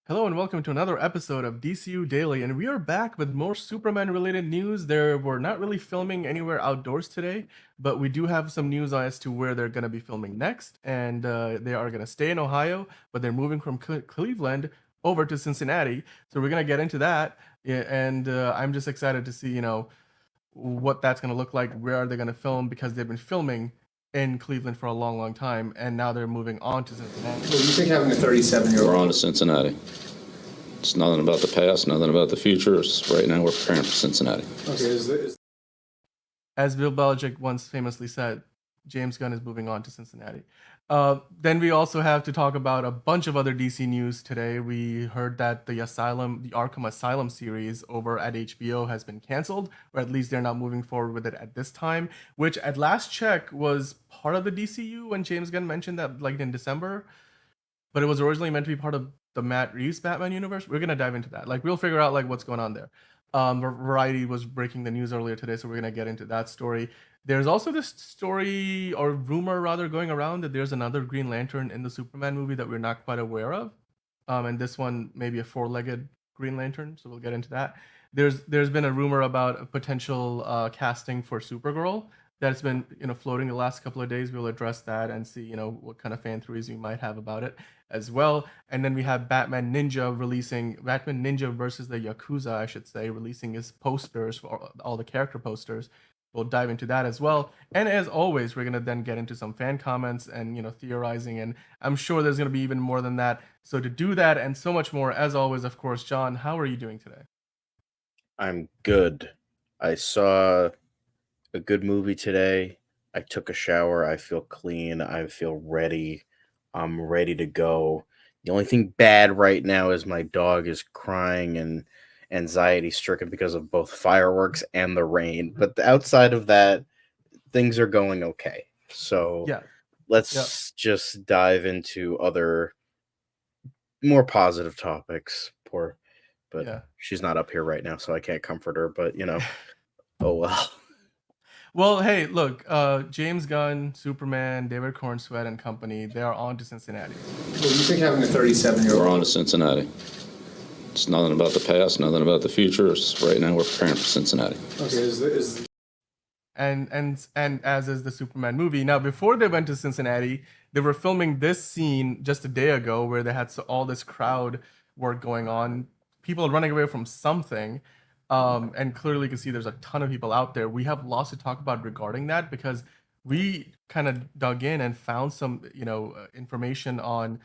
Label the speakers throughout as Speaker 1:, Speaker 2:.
Speaker 1: Hello and welcome to another episode of DCU Daily, and we are back with more Superman-related news. We're not really filming anywhere outdoors today, but we do have some news as to where they're going to be filming next, and they are going to stay in Ohio, but they're moving from Cleveland over to Cincinnati. So we're going to get into that, yeah, and I'm just excited to see, what that's going to look like. Where are they going to film? Because they've been filming in Cleveland for a long, long time, and now they're moving on to Cincinnati.
Speaker 2: So you think having a 37-year-old...
Speaker 3: We're on to Cincinnati. It's nothing about the past, nothing about the future. Right now, we're preparing for Cincinnati.
Speaker 2: Okay,
Speaker 1: As Bill Belichick once famously said, James Gunn is moving on to Cincinnati. Then we also have to talk about a bunch of other DC news today. We heard that the Arkham Asylum series over at HBO has been canceled, or at least they're not moving forward with it at this time, which at last check was part of the DCU when James Gunn mentioned that like in December, but it was originally meant to be part of the Matt Reeves Batman universe. We're gonna dive into that. Like we'll figure out like what's going on there. Variety was breaking the news earlier today, so we're gonna get into that story. There's also this story or rumor rather going around that there's another Green Lantern in the Superman movie that we're not quite aware of. And this one may be a four-legged Green Lantern, so we'll get into that. There's been a rumor about a potential casting for Supergirl that's been floating the last couple of days. We'll address that and see what kind of fan theories we might have about it as well. And then we have Batman Ninja versus the Yakuza, I should say, releasing his posters for all the character posters. We'll dive into that as well. And as always, we're gonna then get into some fan comments and theorizing, and I'm sure there's gonna be even more than that. So to do that and so much more, as always, of course, John, how are you doing today?
Speaker 4: I'm good. I saw a good movie today. I took a shower. I feel clean. I feel ready. I'm ready to go. The only thing bad right now is my dog is crying and anxiety stricken because of both fireworks and the rain. But outside of that, things are going okay. So
Speaker 1: Yeah.
Speaker 4: let's just dive into other more positive topics. But she's not up here right now, so I can't comfort her. But oh well.
Speaker 1: Well, hey, look, James Gunn, Superman, David Cornsweet and company, they are on to Cincinnati.
Speaker 2: Well, you think having a 37-year-old...
Speaker 3: We're on to Cincinnati. It's nothing about the past, nothing about the future. Right now, we're preparing for Cincinnati.
Speaker 2: Okay,
Speaker 1: And as is the Superman movie. Now, before they went to Cincinnati, they were filming this scene just a day ago where they had all this crowd work going on, people running away from something. And clearly you can see there's a ton of people out there. We have lots to talk about regarding that because we kind of dug in and found some, information on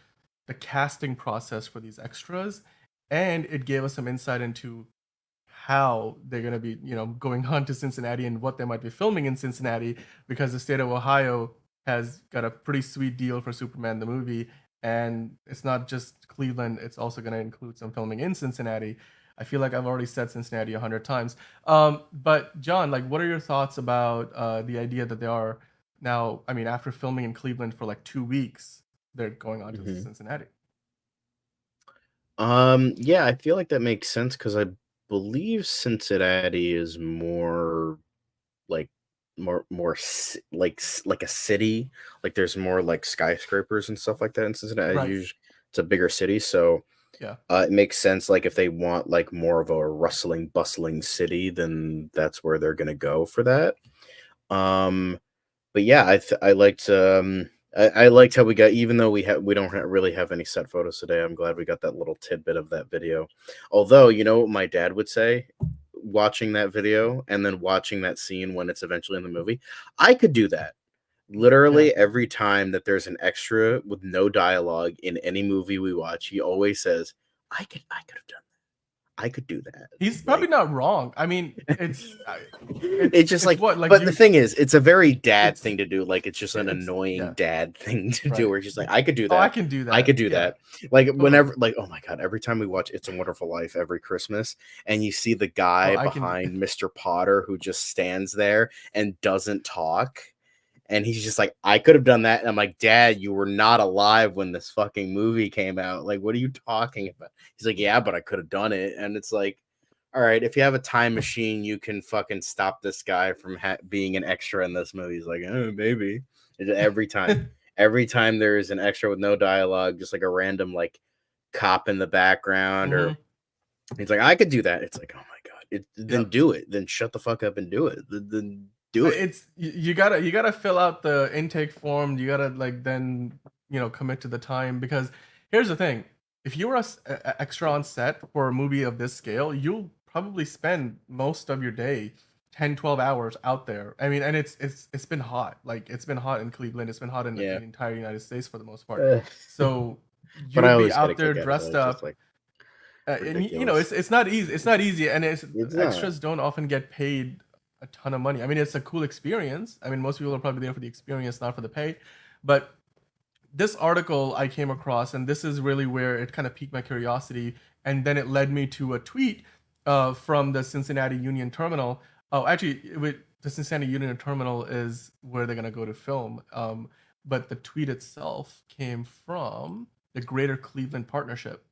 Speaker 1: the casting process for these extras, and it gave us some insight into how they're going to be, going on to Cincinnati and what they might be filming in Cincinnati, because the state of Ohio has got a pretty sweet deal for Superman the movie, and it's not just Cleveland, it's also going to include some filming in Cincinnati. I feel like I've already said Cincinnati 100 times. But John, like, what are your thoughts about the idea that they are now, I mean, after filming in Cleveland for like 2 weeks, they're going on to Cincinnati?
Speaker 4: Yeah, I feel like that makes sense because I believe Cincinnati is more like like a city. Like there's more like skyscrapers and stuff like that in Cincinnati.
Speaker 1: Right.
Speaker 4: It's a bigger city, so
Speaker 1: Yeah.
Speaker 4: it makes sense. Like if they want like more of a rustling, bustling city, then that's where they're gonna go for that. But yeah, I liked I liked how we got, even though we don't really have any set photos today. I'm glad we got that little tidbit of that video. Although, you know what my dad would say, watching that video and then watching that scene when it's eventually in the movie, I could do that. Literally every time that there's an extra with no dialogue in any movie we watch, he always says, I could have done that. I could do that.
Speaker 1: He's probably not wrong. I mean, it's
Speaker 4: just like,
Speaker 1: what, like,
Speaker 4: but the thing is, it's a very dad thing to do. Like, it's just an
Speaker 1: it's
Speaker 4: annoying dad thing to do.
Speaker 1: Right.
Speaker 4: Where he's just like, I could do that.
Speaker 1: Oh, I can do that.
Speaker 4: I could do
Speaker 1: Yeah.
Speaker 4: that. Like whenever, like, oh my god, every time we watch It's a Wonderful Life every Christmas, and you see the guy behind Mr. Potter who just stands there and doesn't talk. And he's just like, I could have done that. And I'm like, Dad, you were not alive when this fucking movie came out. Like, what are you talking about? He's like, yeah, but I could have done it. And it's like, all right, if you have a time machine, you can fucking stop this guy from being an extra in this movie. He's like, oh, maybe. Every time. Every time there is an extra with no dialogue, just like a random, like, cop in the background, or
Speaker 1: Mhm.
Speaker 4: he's like, I could do that. It's like, oh my god, then
Speaker 1: Yep.
Speaker 4: do it. Then shut the fuck up and do it. Then do it.
Speaker 1: It's you gotta fill out the intake form. You gotta like then commit to the time, because here's the thing: if you were a extra on set for a movie of this scale, you'll probably spend most of your day 10 12 hours out there. I mean, and it's been hot. Like, it's been hot in Cleveland, it's been hot in the
Speaker 4: Yeah.
Speaker 1: entire United States for the most part.
Speaker 4: Ugh.
Speaker 1: So
Speaker 4: But I
Speaker 1: you'll be
Speaker 4: always get a
Speaker 1: out there
Speaker 4: kick out of it.
Speaker 1: dressed
Speaker 4: It's just
Speaker 1: up.
Speaker 4: like
Speaker 1: And
Speaker 4: ridiculous.
Speaker 1: it's not easy. It's not easy, and
Speaker 4: It's not.
Speaker 1: extras don't often get paid a ton of money. I mean, it's a cool experience. I mean, most people are probably there for the experience, not for the pay. But this article I came across, and this is really where it kind of piqued my curiosity, and then it led me to a tweet from the Cincinnati Union Terminal. Oh, actually, the Cincinnati Union Terminal is where they're gonna go to film. But the tweet itself came from the Greater Cleveland Partnership.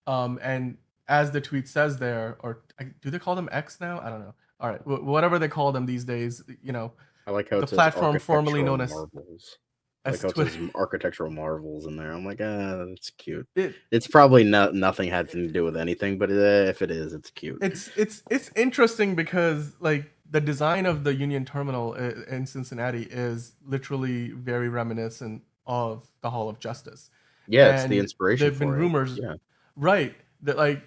Speaker 1: And as the tweet says there, or do they call them X now? I don't know. All right, whatever they call them these days,
Speaker 4: I like how
Speaker 1: the
Speaker 4: it says
Speaker 1: platform formerly
Speaker 4: architectural
Speaker 1: known
Speaker 4: marvels. I like
Speaker 1: as
Speaker 4: how it says
Speaker 1: Twitter.
Speaker 4: architectural marvels in there. I'm like, that's cute.
Speaker 1: It,
Speaker 4: It's probably nothing had to do with anything, but if it is, it's cute.
Speaker 1: it's interesting because like the design of the Union Terminal in Cincinnati is literally very reminiscent of the Hall of Justice.
Speaker 4: Yeah, it's the
Speaker 1: And
Speaker 4: inspiration
Speaker 1: there've been
Speaker 4: for it.
Speaker 1: rumors,
Speaker 4: Yeah.
Speaker 1: right, that like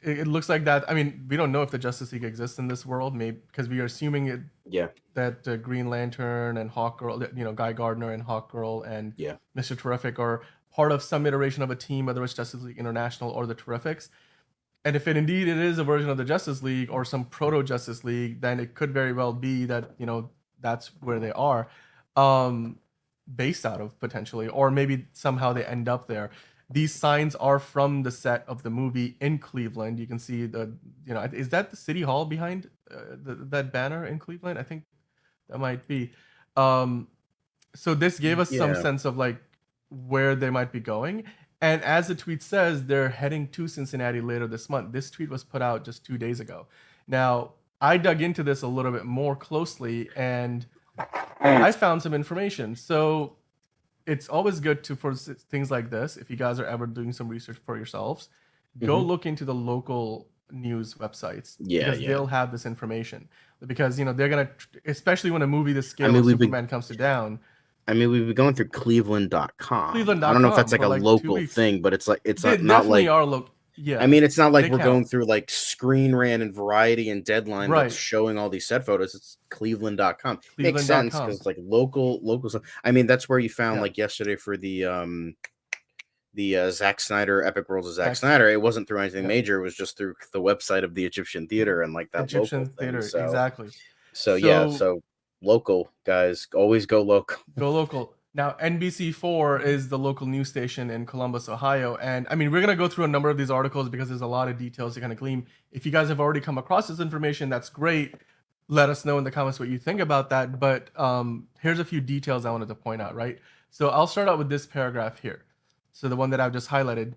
Speaker 1: it looks like that. I mean, we don't know if the Justice League exists in this world, maybe because we are assuming it
Speaker 4: Yeah.
Speaker 1: that Green Lantern and Hawkgirl, Guy Gardner and Hawkgirl and
Speaker 4: Yeah.
Speaker 1: Mr. Terrific are part of some iteration of a team, whether it's Justice League International or the Terrifics. And if it indeed it is a version of the Justice League or some proto Justice League, then it could very well be that that's where they are, um, based out of potentially, or maybe somehow they end up there. These signs are from the set of the movie in Cleveland. You can see is that the City Hall behind that banner in Cleveland? I think that might be. Um, so this gave us some
Speaker 4: Yeah.
Speaker 1: sense of like where they might be going. And as the tweet says, they're heading to Cincinnati later this month. This tweet was put out just 2 days ago. Now, I dug into this a little bit more closely, and I found some information. So it's always good for things like this, if you guys are ever doing some research for yourselves, go
Speaker 4: Mhm.
Speaker 1: look into the local news websites,
Speaker 4: Yeah,
Speaker 1: because
Speaker 4: yeah.
Speaker 1: they'll have this information. Because they're gonna, especially when a movie this scale of
Speaker 4: we've been-
Speaker 1: Superman comes to down.
Speaker 4: I mean, we've been going through Cleveland.com.
Speaker 1: Cleveland.com
Speaker 4: I don't know if that's like
Speaker 1: for
Speaker 4: a
Speaker 1: like 2
Speaker 4: local
Speaker 1: weeks.
Speaker 4: thing, but it's like it's
Speaker 1: They
Speaker 4: not
Speaker 1: definitely
Speaker 4: like
Speaker 1: are local. Yeah,
Speaker 4: I mean, it's not like
Speaker 1: they
Speaker 4: we're
Speaker 1: count.
Speaker 4: going through like Screen Rant and Variety and Deadline
Speaker 1: Right.
Speaker 4: that's showing all these set photos. It's Cleveland.com. Makes sense
Speaker 1: Cleveland.com.
Speaker 4: because like local stuff. I mean, that's where you found
Speaker 1: Yeah.
Speaker 4: like yesterday for the Zack Snyder Epic Worlds of Zack
Speaker 1: Zack-
Speaker 4: Snyder. It wasn't through anything
Speaker 1: Yeah.
Speaker 4: major. It was just through the website of the Egyptian Theater and like that
Speaker 1: Egyptian
Speaker 4: local thing.
Speaker 1: theater,
Speaker 4: So,
Speaker 1: exactly.
Speaker 4: So yeah, so local guys, always go local.
Speaker 1: Go local. Now, NBC4 is the local news station in Columbus, Ohio. And I mean, we're going to go through a number of these articles because there's a lot of details to kind of glean. If you guys have already come across this information, that's great. Let us know in the comments what you think about that. But here's a few details I wanted to point out, right? So I'll start out with this paragraph here. So the one that I've just highlighted.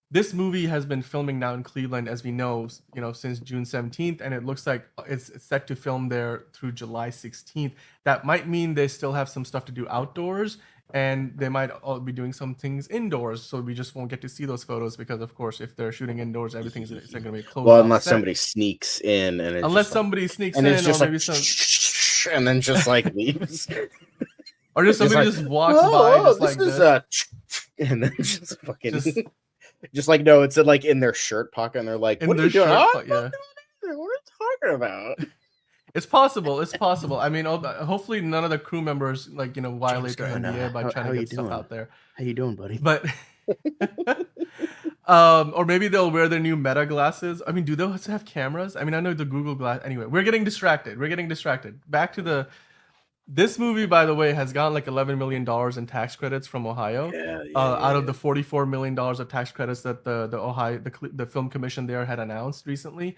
Speaker 1: This movie has been filming now in Cleveland, as we know, since June 17th, and it looks like it's set to film there through July 16th. That might mean they still have some stuff to do outdoors, and they might all be doing some things indoors. So we just won't get to see those photos because, of course, if they're shooting indoors, everything's going to be closed.
Speaker 4: Well, unless somebody sneaks in, and
Speaker 1: unless somebody sneaks
Speaker 4: in,
Speaker 1: or
Speaker 4: just
Speaker 1: maybe
Speaker 4: like, and then just like leaves,
Speaker 1: or just somebody just walks by, just like this,
Speaker 4: and then just fucking. Just like no, it's like in their shirt pocket, and they're like, "What are you doing?
Speaker 1: Yeah.
Speaker 4: What are you talking about?"
Speaker 1: It's possible. It's possible. I mean, hopefully none of the crew members violate their NDA by trying to get stuff out there.
Speaker 4: How you doing, buddy?
Speaker 1: But or maybe they'll wear their new Meta glasses. I mean, do those have cameras? I mean, I know the Google Glass. Anyway, we're getting distracted. Back to this movie, by the way, has gotten like $11 million in tax credits from Ohio. Out of the $44 million of tax credits that the Film Commission there had announced recently.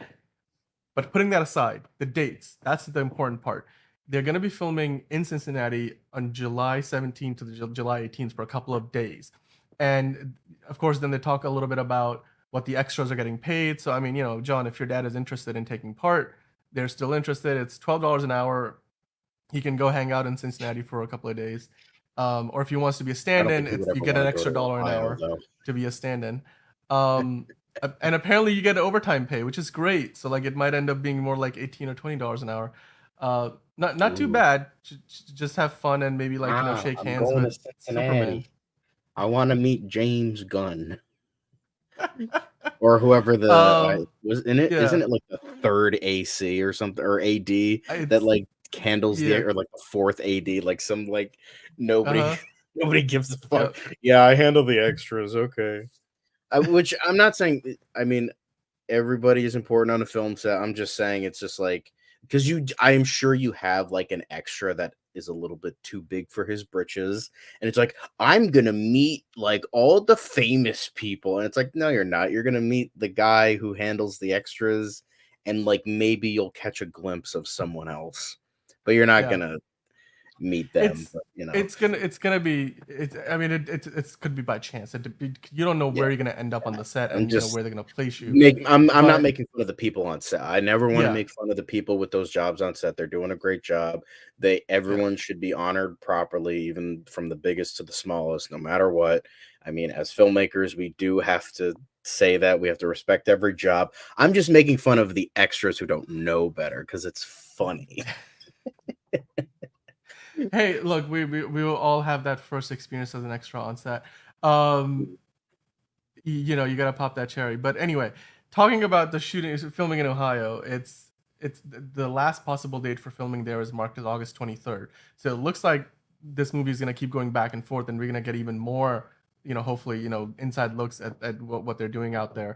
Speaker 1: But putting that aside, the dates, that's the important part. They're going to be filming in Cincinnati on July 17th to July 18th for a couple of days. And of course, then they talk a little bit about what the extras are getting paid. So, I mean, John, if your dad is interested in taking part, they're still interested. It's $12 an hour. He can go hang out in Cincinnati for a couple of days. Or if he wants to be a
Speaker 4: I don't
Speaker 1: stand-in,
Speaker 4: think he would
Speaker 1: you
Speaker 4: ever
Speaker 1: get an
Speaker 4: want to go
Speaker 1: extra
Speaker 4: to
Speaker 1: dollar an
Speaker 4: Ohio,
Speaker 1: hour
Speaker 4: though.
Speaker 1: to be a stand-in. And apparently you get overtime pay, which is great. So like it might end up being more like $18 or $20 an hour. Not too
Speaker 4: Ooh.
Speaker 1: bad. Just have fun and maybe like shake
Speaker 4: I'm
Speaker 1: hands
Speaker 4: going to
Speaker 1: with Superman.
Speaker 4: Cincinnati. I want to meet James Gunn or whoever was in it.
Speaker 1: Yeah,
Speaker 4: Isn't it like the third AC or something, or AD that
Speaker 1: it's
Speaker 4: like handles
Speaker 1: yeah.
Speaker 4: or like the fourth AD, like some like nobody
Speaker 1: Uh-huh.
Speaker 4: nobody gives a
Speaker 1: Yeah.
Speaker 4: fuck. Yeah, I handle the extras. Okay. Which I'm not saying. I mean, everybody is important on a film set. I'm just saying it's just like because I am sure you have like an extra that is a little bit too big for his britches, and it's like I'm gonna meet like all the famous people, and it's like no, you're not. You're gonna meet the guy who handles the extras, and like maybe you'll catch a glimpse of someone else, but you're not
Speaker 1: Yeah.
Speaker 4: gonna meet them.
Speaker 1: It's
Speaker 4: But
Speaker 1: it's gonna be I mean it's could be by chance. You don't know
Speaker 4: yeah,
Speaker 1: where you're gonna end up on the set
Speaker 4: I'm
Speaker 1: and
Speaker 4: just
Speaker 1: where they're gonna place you.
Speaker 4: I'm not
Speaker 1: But
Speaker 4: making fun of the people on set. I never want to
Speaker 1: yeah,
Speaker 4: make fun of the people with those jobs on set. They're doing a great job.
Speaker 1: yeah.
Speaker 4: Everyone should be honored properly, even from the biggest to the smallest, no matter what. I mean, as filmmakers, we do have to say that we have to respect every job. I'm just making fun of the extras who don't know better because it's funny.
Speaker 1: Hey, look, we will all have that first experience as an extra on set. Um, you gotta pop that cherry. But anyway, talking about the filming in Ohio, it's the last possible date for filming there is marked as August 23rd. So it looks like this movie is gonna keep going back and forth, and we're gonna get even more, hopefully, inside looks at what they're doing out there.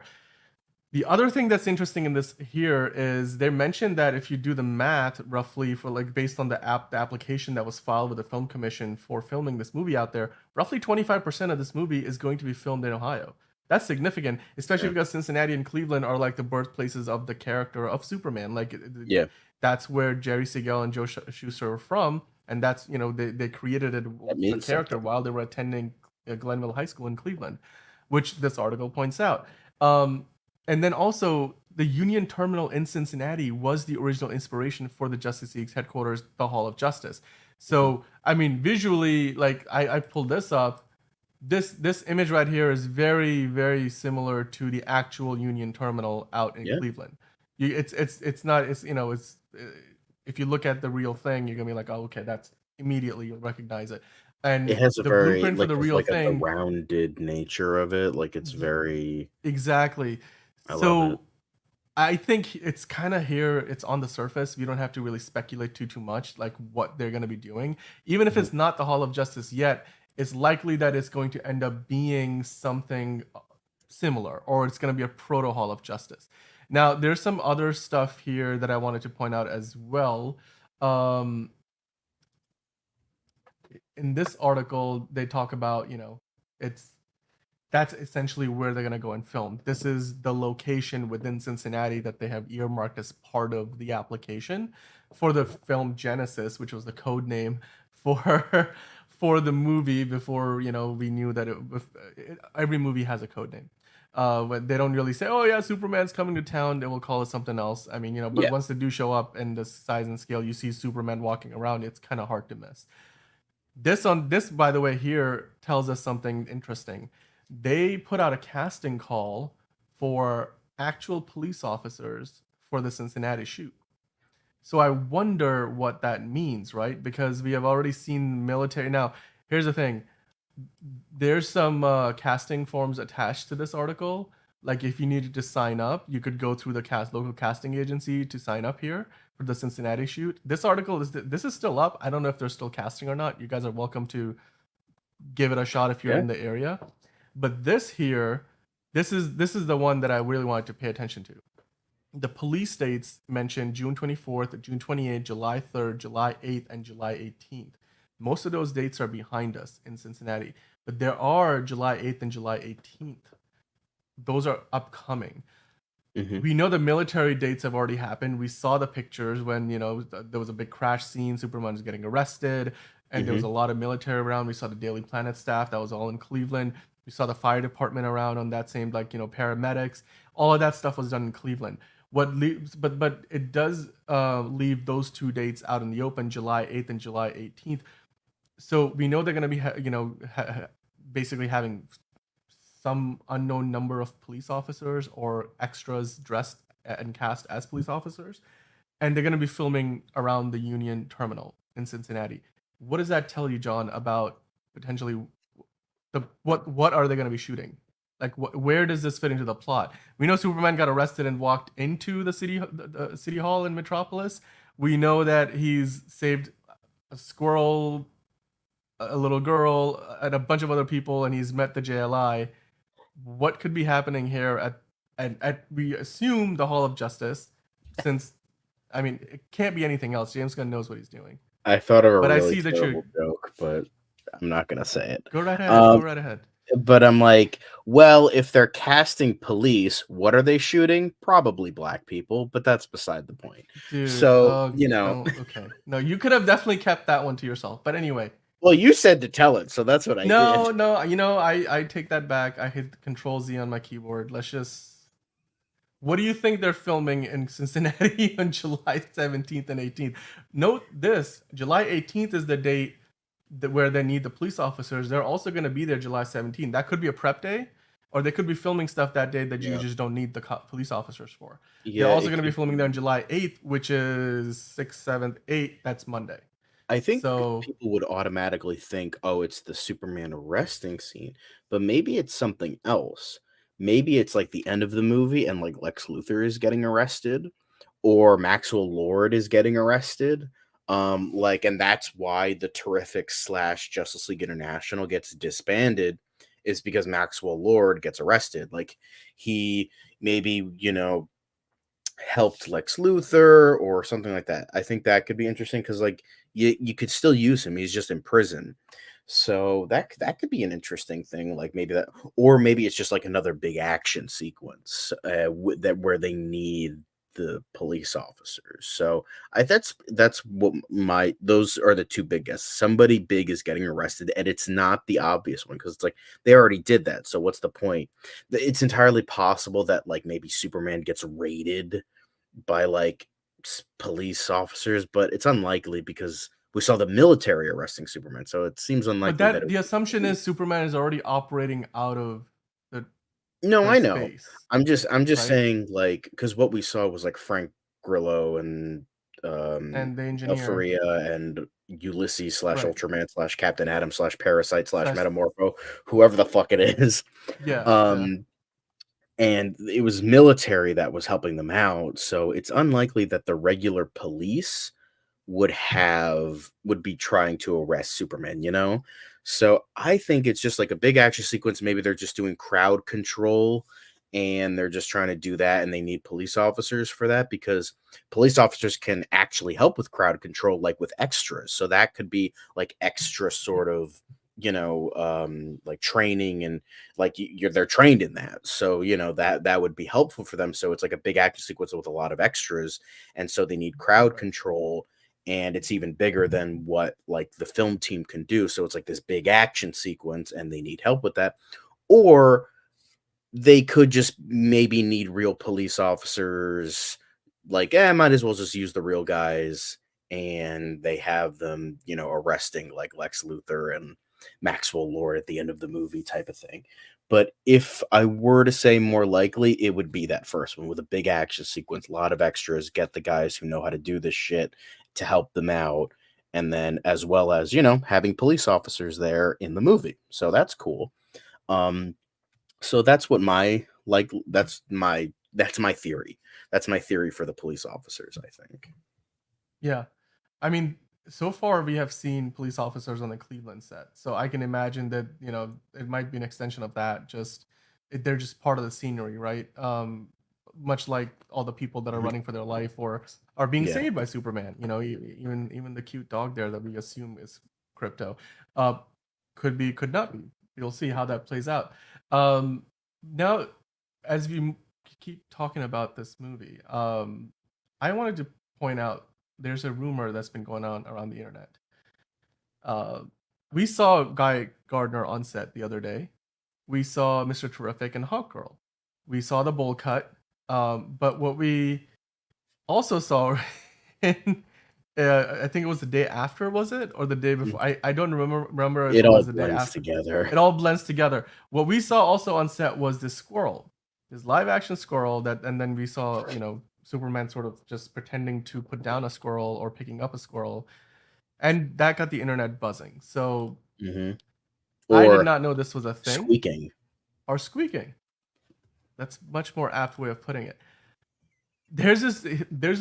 Speaker 1: The other thing that's interesting in this here is they mentioned that if you do the math roughly for like based on the application that was filed with the film commission for filming this movie out there, roughly 25% of this movie is going to be filmed in Ohio. That's significant, especially
Speaker 4: Yeah.
Speaker 1: because Cincinnati and Cleveland are like the birthplaces of the character of Superman. Like
Speaker 4: Yeah.
Speaker 1: that's where Jerry Siegel and Joe Shuster are from, and that's they created
Speaker 4: That
Speaker 1: the
Speaker 4: means
Speaker 1: character
Speaker 4: something.
Speaker 1: while they were attending Glenville High School in Cleveland, which this article points out. Um, and then also, the Union Terminal in Cincinnati was the original inspiration for the Justice League's headquarters, the Hall of Justice. So, I mean, visually, like I pulled this up. This image right here is very, very similar to the actual Union Terminal out in
Speaker 4: Yeah.
Speaker 1: Cleveland. It's not it's if you look at the real thing, you're gonna be like, oh, okay, that's immediately you'll recognize it.
Speaker 4: It
Speaker 1: And
Speaker 4: has a
Speaker 1: the
Speaker 4: very
Speaker 1: blueprint for the real
Speaker 4: the
Speaker 1: thing,
Speaker 4: rounded nature of it. Like it's very.
Speaker 1: exactly.
Speaker 4: I love it.
Speaker 1: So I think it's kind of here. It's on the surface. We don't have to really speculate too much, like what they're going to be doing. Even if
Speaker 4: Mhm.
Speaker 1: it's not the Hall of Justice yet, it's likely that it's going to end up being something similar, or it's going to be a proto Hall of Justice. Now, there's some other stuff here that I wanted to point out as well. Um, in this article, they talk about it's that's essentially where they're going to go and film. This is the location within Cincinnati that they have earmarked as part of the application for the film Genesis, which was the code name for for the movie before we knew that every movie has a code name. But they don't really say, "Oh yeah, Superman's coming to town." They will call it something else. I mean, but
Speaker 4: Yeah.
Speaker 1: once they do show up in the size and scale, you see Superman walking around. It's kind of hard to miss. This, by the way, here tells us something interesting. They put out a casting call for actual police officers for the Cincinnati shoot. So I wonder what that means, right? Because we have already seen military. Now, here's the thing. There's some casting forms attached to this article. Like if you needed to sign up, you could go through the local casting agency to sign up here for the Cincinnati shoot. This article this is still up. I don't know if they're still casting or not. You guys are welcome to give it a shot if you're
Speaker 4: Yeah.
Speaker 1: in the area. But this here, this is the one that I really wanted to pay attention to. The police dates mentioned June 24th, June 28th, July 3rd, July 8th, and July 18th. Most of those dates are behind us in Cincinnati, but there are July 8th and July 18th. Those are upcoming.
Speaker 4: Mhm.
Speaker 1: We know the military dates have already happened. We saw the pictures when there was a big crash scene. Superman was getting arrested, and there was a lot of military around. We saw the Daily Planet staff that was all in Cleveland. We saw the fire department around on that same paramedics. All of that stuff was done in Cleveland. What leaves, but it does leave those two dates out in the open, July 8th and July 18th. so we know they're going to be basically having some unknown number of police officers or extras dressed and cast as police officers, and they're going to be filming around the Union Terminal in Cincinnati. What does that tell you, John, about potentially what are they going to be shooting? Like, where does this fit into the plot? We know Superman got arrested and walked into the city hall in Metropolis. We know that he's saved a squirrel, a little girl, and a bunch of other people, and he's met the JLI. What could be happening here at we assume the Hall of Justice, since I mean it can't be anything else. James Gunn knows what he's doing.
Speaker 4: I thought of a
Speaker 1: But I
Speaker 4: really
Speaker 1: see that
Speaker 4: terrible joke, but I'm not gonna say it.
Speaker 1: Go right ahead. Go right ahead.
Speaker 4: But I'm like, well, if they're casting police, what are they shooting? Probably black people, but that's beside the point.
Speaker 1: Dude,
Speaker 4: So,
Speaker 1: okay. No, you could have definitely kept that one to yourself. But anyway.
Speaker 4: Well, you said to tell it, so that's what I did.
Speaker 1: No, I take that back. I hit Control Z on my keyboard. Let's just. What do you think they're filming in Cincinnati on July 17th and 18th? Note this: July 18th is the date where they need the police officers. They're also going to be there July 17th. That could be a prep day, or they could be filming stuff that day that you just don't need the police officers for. They're also going to be filming there on July 8th, which is 6th, 7th, 8th. That's Monday.
Speaker 4: I think people would automatically think, oh, it's the Superman arresting scene, but maybe it's something else. Maybe it's like the end of the movie and like Lex Luthor is getting arrested, or Maxwell Lord is getting arrested. And that's why the Terrific / Justice League International gets disbanded, is because Maxwell Lord gets arrested. Like he maybe, helped Lex Luthor or something like that. I think that could be interesting because like you could still use him. He's just in prison. So that could be an interesting thing, like maybe that, or maybe it's just like another big action sequence where they need the police officers. So that's what those are the two big guesses. Somebody big is getting arrested, and it's not the obvious one because it's like they already did that. So what's the point? It's entirely possible that like maybe Superman gets raided by like police officers, but it's unlikely because we saw the military arresting Superman, so it seems unlikely.
Speaker 1: But the assumption is Superman is already operating out of the.
Speaker 4: No, I know.
Speaker 1: Space,
Speaker 4: I'm just saying, like, because what we saw was like Frank Grillo and
Speaker 1: the engineer
Speaker 4: Alpharia and Ulysses / Ultraman / Captain Atom / Parasite / Metamorpho, whoever the fuck it is.
Speaker 1: Yeah.
Speaker 4: And it was military that was helping them out, so it's unlikely that the regular police would be trying to arrest Superman, So I think it's just like a big action sequence. Maybe they're just doing crowd control and they're just trying to do that, and they need police officers for that because police officers can actually help with crowd control, like with extras. So that could be like extra sort of, like training, and like they're trained in that. So, that would be helpful for them. So it's like a big action sequence with a lot of extras. And so they need crowd control, and it's even bigger than what like the film team can do. So it's like this big action sequence and they need help with that. Or they could just maybe need real police officers, like, might as well just use the real guys, and they have them, arresting like Lex Luthor and Maxwell Lord at the end of the movie type of thing. But if I were to say more likely, it would be that first one with a big action sequence, a lot of extras, get the guys who know how to do this shit to help them out, and then as well as having police officers there in the movie. So that's cool. So that's what that's my theory. That's my theory for the police officers, I think.
Speaker 1: Yeah. I mean, so far we have seen police officers on the Cleveland set, so I can imagine that it might be an extension of that. They're just part of the scenery, right? Much like all the people that are running for their life or are being saved by Superman. Even the cute dog there that we assume is Crypto. Could not be. You'll see how that plays out. Now, as we keep talking about this movie, I wanted to point out there's a rumor that's been going on around the internet. We saw Guy Gardner on set the other day. We saw Mr. Terrific and Hawkgirl. We saw the bowl cut. But what we also saw in I think it was the day after, was it, or the day before? I don't remember if
Speaker 4: It
Speaker 1: it
Speaker 4: all
Speaker 1: was the day
Speaker 4: blends
Speaker 1: after.
Speaker 4: together.
Speaker 1: It all blends together. What we saw also on set was this squirrel, this live action squirrel that, and then we saw, Superman sort of just pretending to put down a squirrel or picking up a squirrel, and that got the internet buzzing. So
Speaker 4: Hmm.
Speaker 1: I did
Speaker 4: Or
Speaker 1: not know this was a thing.
Speaker 4: squeaking.
Speaker 1: Or squeaking. That's much more apt way of putting it. There's this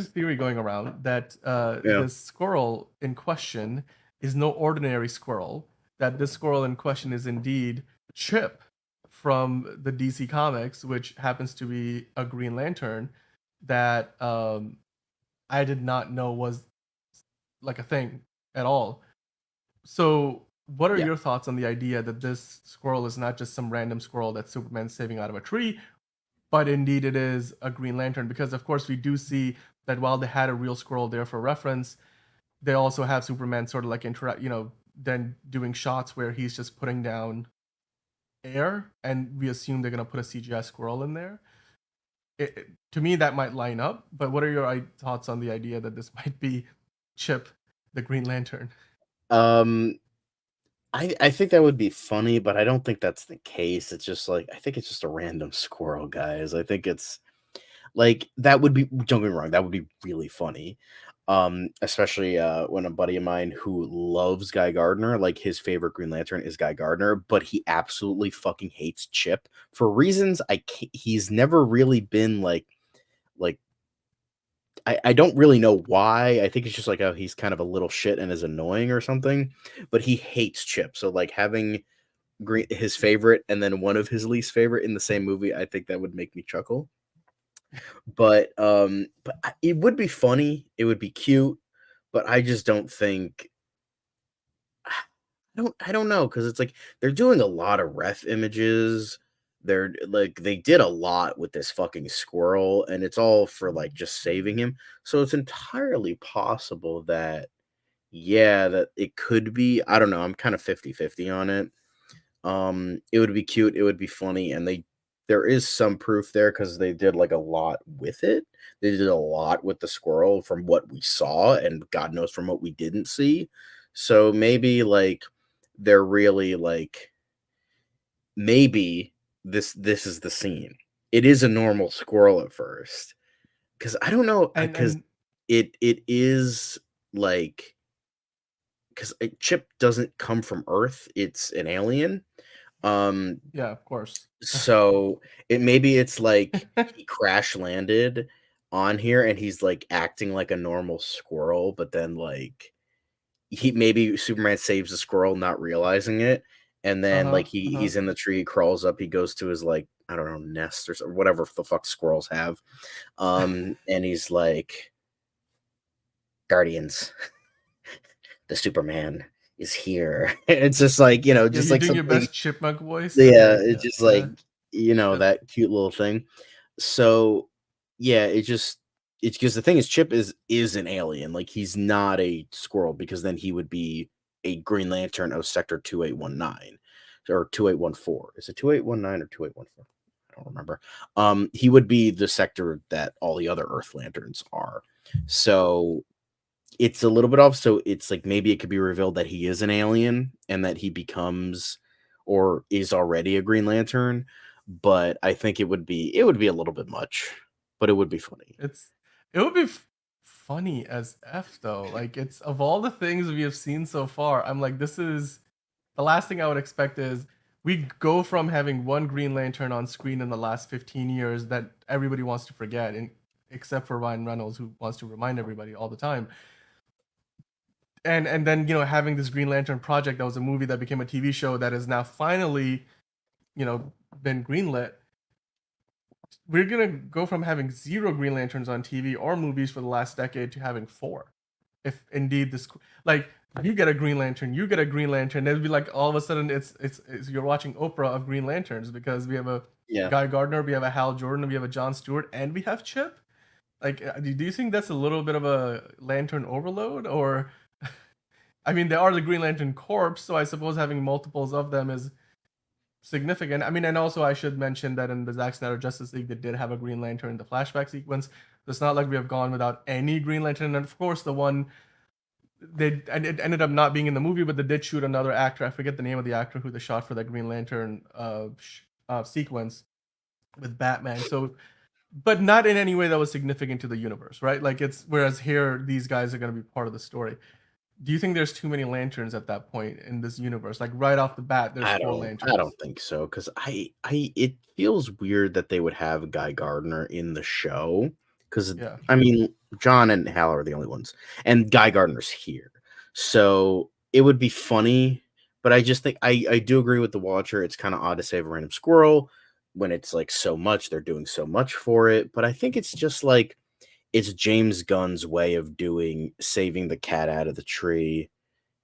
Speaker 1: theory going around that
Speaker 4: Yeah.
Speaker 1: the squirrel in question is no ordinary squirrel. That this squirrel in question is indeed Chip from the DC Comics, which happens to be a Green Lantern that I did not know was like a thing at all. So, what are
Speaker 4: Yeah.
Speaker 1: your thoughts on the idea that this squirrel is not just some random squirrel that Superman's saving out of a tree, but indeed it is a Green Lantern? Because of course we do see that while they had a real squirrel there for reference, they also have Superman sort of like then doing shots where he's just putting down air, and we assume they're gonna put a CGI squirrel in there. To me, that might line up. But what are your thoughts on the idea that this might be Chip, the Green Lantern?
Speaker 4: Um, I think that would be funny, but I don't think that's the case. It's just like I think it's just a random squirrel, guys. I think it's like that would be, don't get me wrong, that would be really funny. Especially when a buddy of mine who loves Guy Gardner, like his favorite Green Lantern is Guy Gardner, but he absolutely fucking hates Chip for reasons I can't, he's never really been like I don't really know why. I think it's just like, oh, he's kind of a little shit and is annoying or something, but he hates Chip. So like having his favorite and then one of his least favorite in the same movie, I think that would make me chuckle. But it would be funny, it would be cute, but I just don't think I don't know, because it's like they're doing a lot of ref images. They're like they did a lot with this fucking squirrel, and it's all for like just saving him. So it's entirely possible that yeah, that it could be. I don't know. I'm kind of 50-50 on it. It would be cute, it would be funny, and there is some proof there because they did like a lot with it. They did a lot with the squirrel from what we saw, and God knows from what we didn't see. So maybe like they're really like maybe this is the scene. It is a normal squirrel at first because I don't know
Speaker 1: And
Speaker 4: because
Speaker 1: and
Speaker 4: it is like because Chip doesn't come from Earth; it's an alien. Um,
Speaker 1: yeah, of course.
Speaker 4: so maybe it's like he crash landed on here and he's like acting like a normal squirrel, but then like maybe Superman saves the squirrel not realizing it, and then
Speaker 1: Uh-huh.
Speaker 4: like
Speaker 1: Uh-huh.
Speaker 4: he's in the tree, he crawls up, he goes to his like I don't know nest or whatever the fuck squirrels have, and he's like Guardians, the Superman is here. It's just like
Speaker 1: Yeah,
Speaker 4: just
Speaker 1: you're
Speaker 4: like
Speaker 1: doing your
Speaker 4: something.
Speaker 1: best chipmunk voice.
Speaker 4: Yeah,
Speaker 1: Okay,
Speaker 4: it's
Speaker 1: yeah.
Speaker 4: just like,
Speaker 1: Chip.
Speaker 4: that cute little thing. So, yeah, it's because the thing is Chip is an alien. Like he's not a squirrel because then he would be a Green Lantern of Sector 2819 or 2814. Is it 2819 or 2814? I don't remember. He would be the sector that all the other Earth Lanterns are. So it's a little bit off. So it's like maybe it could be revealed that he is an alien and that he becomes or is already a Green Lantern. But I think it would be a little bit much, but it would be funny.
Speaker 1: It would be funny as F though. Like it's of all the things we have seen so far, I'm like, this is the last thing I would expect is we go from having one Green Lantern on screen in the last 15 years that everybody wants to forget, and except for Ryan Reynolds, who wants to remind everybody all the time. And then having this Green Lantern project that was a movie that became a TV show that is now finally been greenlit. We're gonna go from having 0 Green Lanterns on TV or movies for the last decade to having 4. If indeed this, like, you get a Green Lantern, you get a Green Lantern, it'll be like all of a sudden it's you're watching Oprah of Green Lanterns because we have a
Speaker 4: Yeah.
Speaker 1: Guy Gardner, we have a Hal Jordan, we have a John Stewart, and we have Chip. Like, do you think that's a little bit of a Lantern overload, or? I mean, they are the Green Lantern Corps, so I suppose having multiples of them is significant. I mean, and also I should mention that in the Zack Snyder Justice League, they did have a Green Lantern in the flashback sequence. So it's not like we have gone without any Green Lantern. And of course, the one and it ended up not being in the movie, but they did shoot another actor. I forget the name of the actor who they shot for that Green Lantern sequence with Batman. So, but not in any way that was significant to the universe, right? Like it's whereas here these guys are going to be part of the story. Do you think there's too many lanterns at that point in this universe? Like right off the bat, there's four lanterns.
Speaker 4: I don't think so because it feels weird that they would have Guy Gardner in the show because
Speaker 1: Yeah.
Speaker 4: I mean John and Hal are the only ones, and Guy Gardner's here, so it would be funny. But I just think I do agree with the Watcher. It's kind of odd to save a random squirrel when it's like so much they're doing so much for it. But I think it's just like it's James Gunn's way of doing saving the cat out of the tree.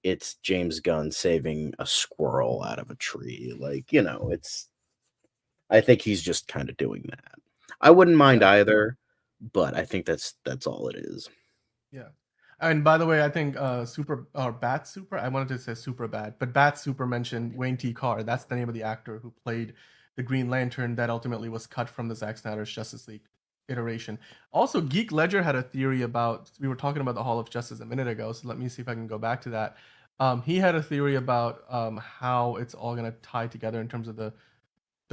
Speaker 4: It's James Gunn saving a squirrel out of a tree. Like, you know, I think he's just kind of doing that. I wouldn't mind either, but I think that's all it is.
Speaker 1: Yeah. And by the way, I think Bat Super, I wanted to say Super Bad, but Bat Super mentioned Wayne T. Carr. That's the name of the actor who played the Green Lantern that ultimately was cut from the Zack Snyder's Justice League iteration. Also, Geek Ledger had a theory about, we were talking about the Hall of Justice a minute ago, so let me see if I can go back to that. He had a theory about how it's all going to tie together in terms of the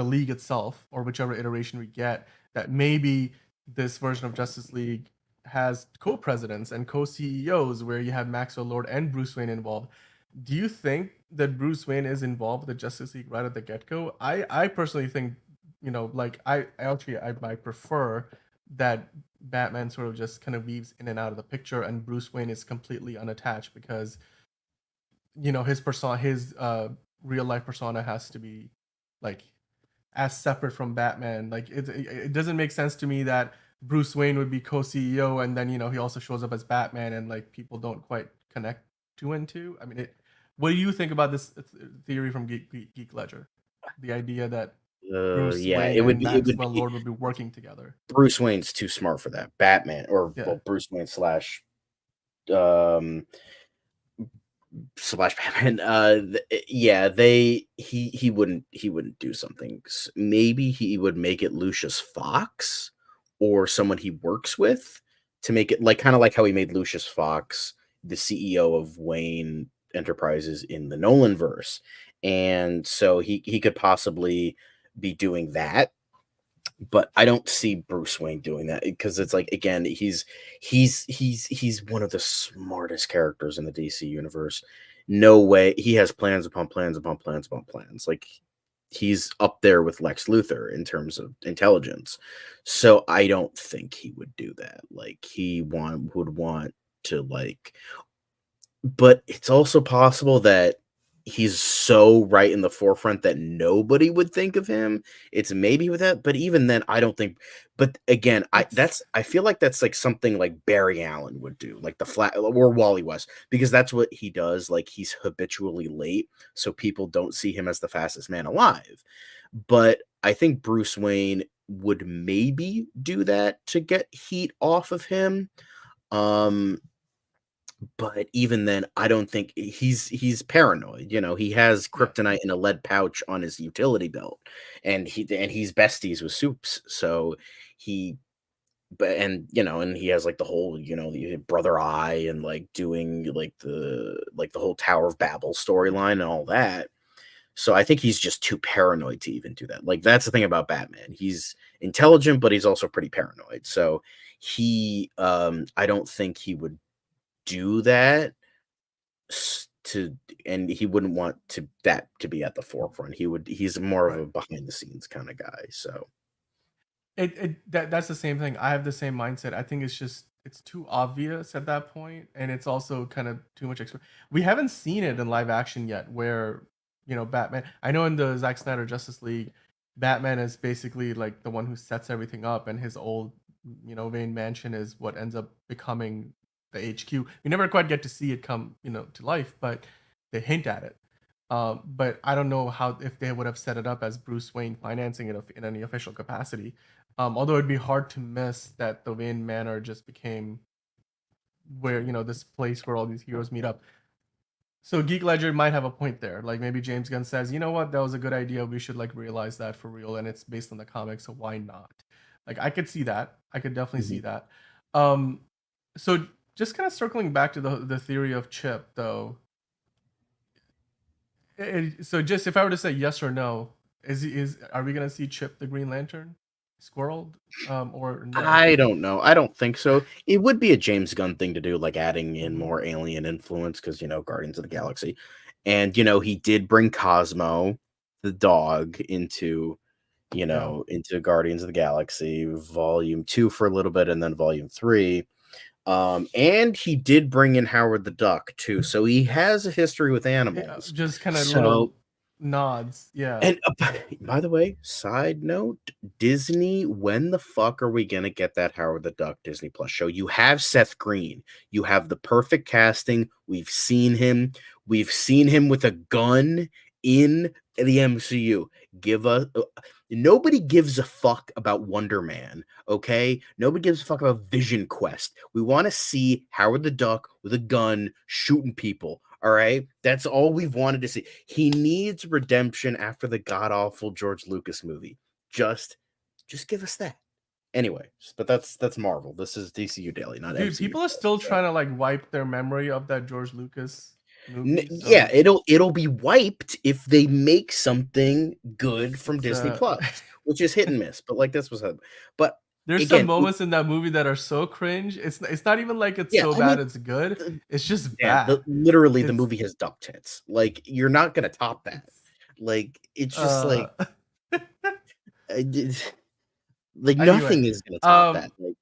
Speaker 1: league itself, or whichever iteration we get, that maybe this version of Justice League has co-presidents and co-CEOs where you have Maxwell Lord and Bruce Wayne involved. Do you think that Bruce Wayne is involved with the Justice League right at the get-go? I personally think, like I might prefer that Batman sort of just kind of weaves in and out of the picture and Bruce Wayne is completely unattached because his persona, his real life persona has to be like as separate from Batman. Like it doesn't make sense to me that Bruce Wayne would be co-CEO and then he also shows up as Batman and like people don't quite connect two and two. I mean, what do you think about this theory from Geek Ledger? The idea that Bruce Wayne and Maxwell Lord would be working together.
Speaker 4: Bruce Wayne's too smart for that. Batman well, Bruce Wayne slash Batman. He wouldn't do something. Maybe he would make it Lucius Fox or someone he works with to make it like kind of like how he made Lucius Fox the CEO of Wayne Enterprises in the Nolan verse. And so he could possibly be doing that. But I don't see Bruce Wayne doing that because it's like, again, he's one of the smartest characters in the DC universe. No way. He has plans upon plans upon plans upon plans. Like he's up there with Lex Luthor in terms of intelligence. So I don't think he would do that. Like he would want to like, but it's also possible that he's so right in the forefront that nobody would think of him. It's maybe with that, but even then, I don't think. But again, I feel like that's like something like Barry Allen would do, like the flat or Wally West, because that's what he does. Like he's habitually late, so people don't see him as the fastest man alive. But I think Bruce Wayne would maybe do that to get heat off of him. But even then, I don't think he's paranoid. He has kryptonite in a lead pouch on his utility belt, and he's besties with Soups. So and he has like the whole the Brother Eye and like doing like the whole Tower of Babel storyline and all that. So I think he's just too paranoid to even do that. Like that's the thing about Batman. He's intelligent, but he's also pretty paranoid. So I don't think he would do that and he wouldn't want that to be at the forefront. He's more of a behind the scenes kind of guy. So
Speaker 1: that's the same thing. I have the same mindset. I think it's too obvious at that point, and it's also kind of too much. We haven't seen it in live action yet, where Batman. I know in the Zack Snyder Justice League, Batman is basically like the one who sets everything up, and his old Wayne Mansion is what ends up becoming the HQ. We never quite get to see it come to life, but they hint at it. But I don't know if they would have set it up as Bruce Wayne financing it in any official capacity. Although it'd be hard to miss that the Wayne Manor just became where this place where all these heroes meet up. So Geek Ledger might have a point there. Like maybe James Gunn says, you know what, that was a good idea. We should like realize that for real, and it's based on the comics, so why not? Like I could see that. I could definitely see that. So just kind of circling back to the theory of Chip, though. So just if I were to say yes or no, are we gonna see Chip the Green Lantern, Squirrel, or no?
Speaker 4: I don't know. I don't think so. It would be a James Gunn thing to do, like adding in more alien influence, because Guardians of the Galaxy, and he did bring Cosmo, the dog, into into Guardians of the Galaxy Volume 2 for a little bit, and then Volume 3. And he did bring in Howard the Duck too, so he has a history with animals.
Speaker 1: Just kind of little nods, yeah.
Speaker 4: And by the way, side note, Disney, when the fuck are we gonna get that Howard the Duck Disney Plus show? You have Seth Green, you have the perfect casting. We've seen him with a gun in the MCU. Nobody gives a fuck about Wonder Man, okay? Nobody gives a fuck about Vision Quest. We want to see Howard the Duck with a gun shooting people, all right? That's all we've wanted to see. He needs redemption after the god-awful George Lucas movie. Just give us that. Anyway, but that's Marvel. This is DCU Daily, not
Speaker 1: Dude,
Speaker 4: MCU.
Speaker 1: people are still trying to like wipe their memory of that George Lucas movie. So.
Speaker 4: Yeah, it'll be wiped if they make something good from Disney Plus, which is hit and miss. But like this was but
Speaker 1: there's
Speaker 4: again,
Speaker 1: some moments in that movie that are so cringe. It's not even like it's so bad it's good. It's just bad.
Speaker 4: Literally, the movie has duck tits. Like, you're not gonna top that. Like, it's just like nothing is gonna top that. Like,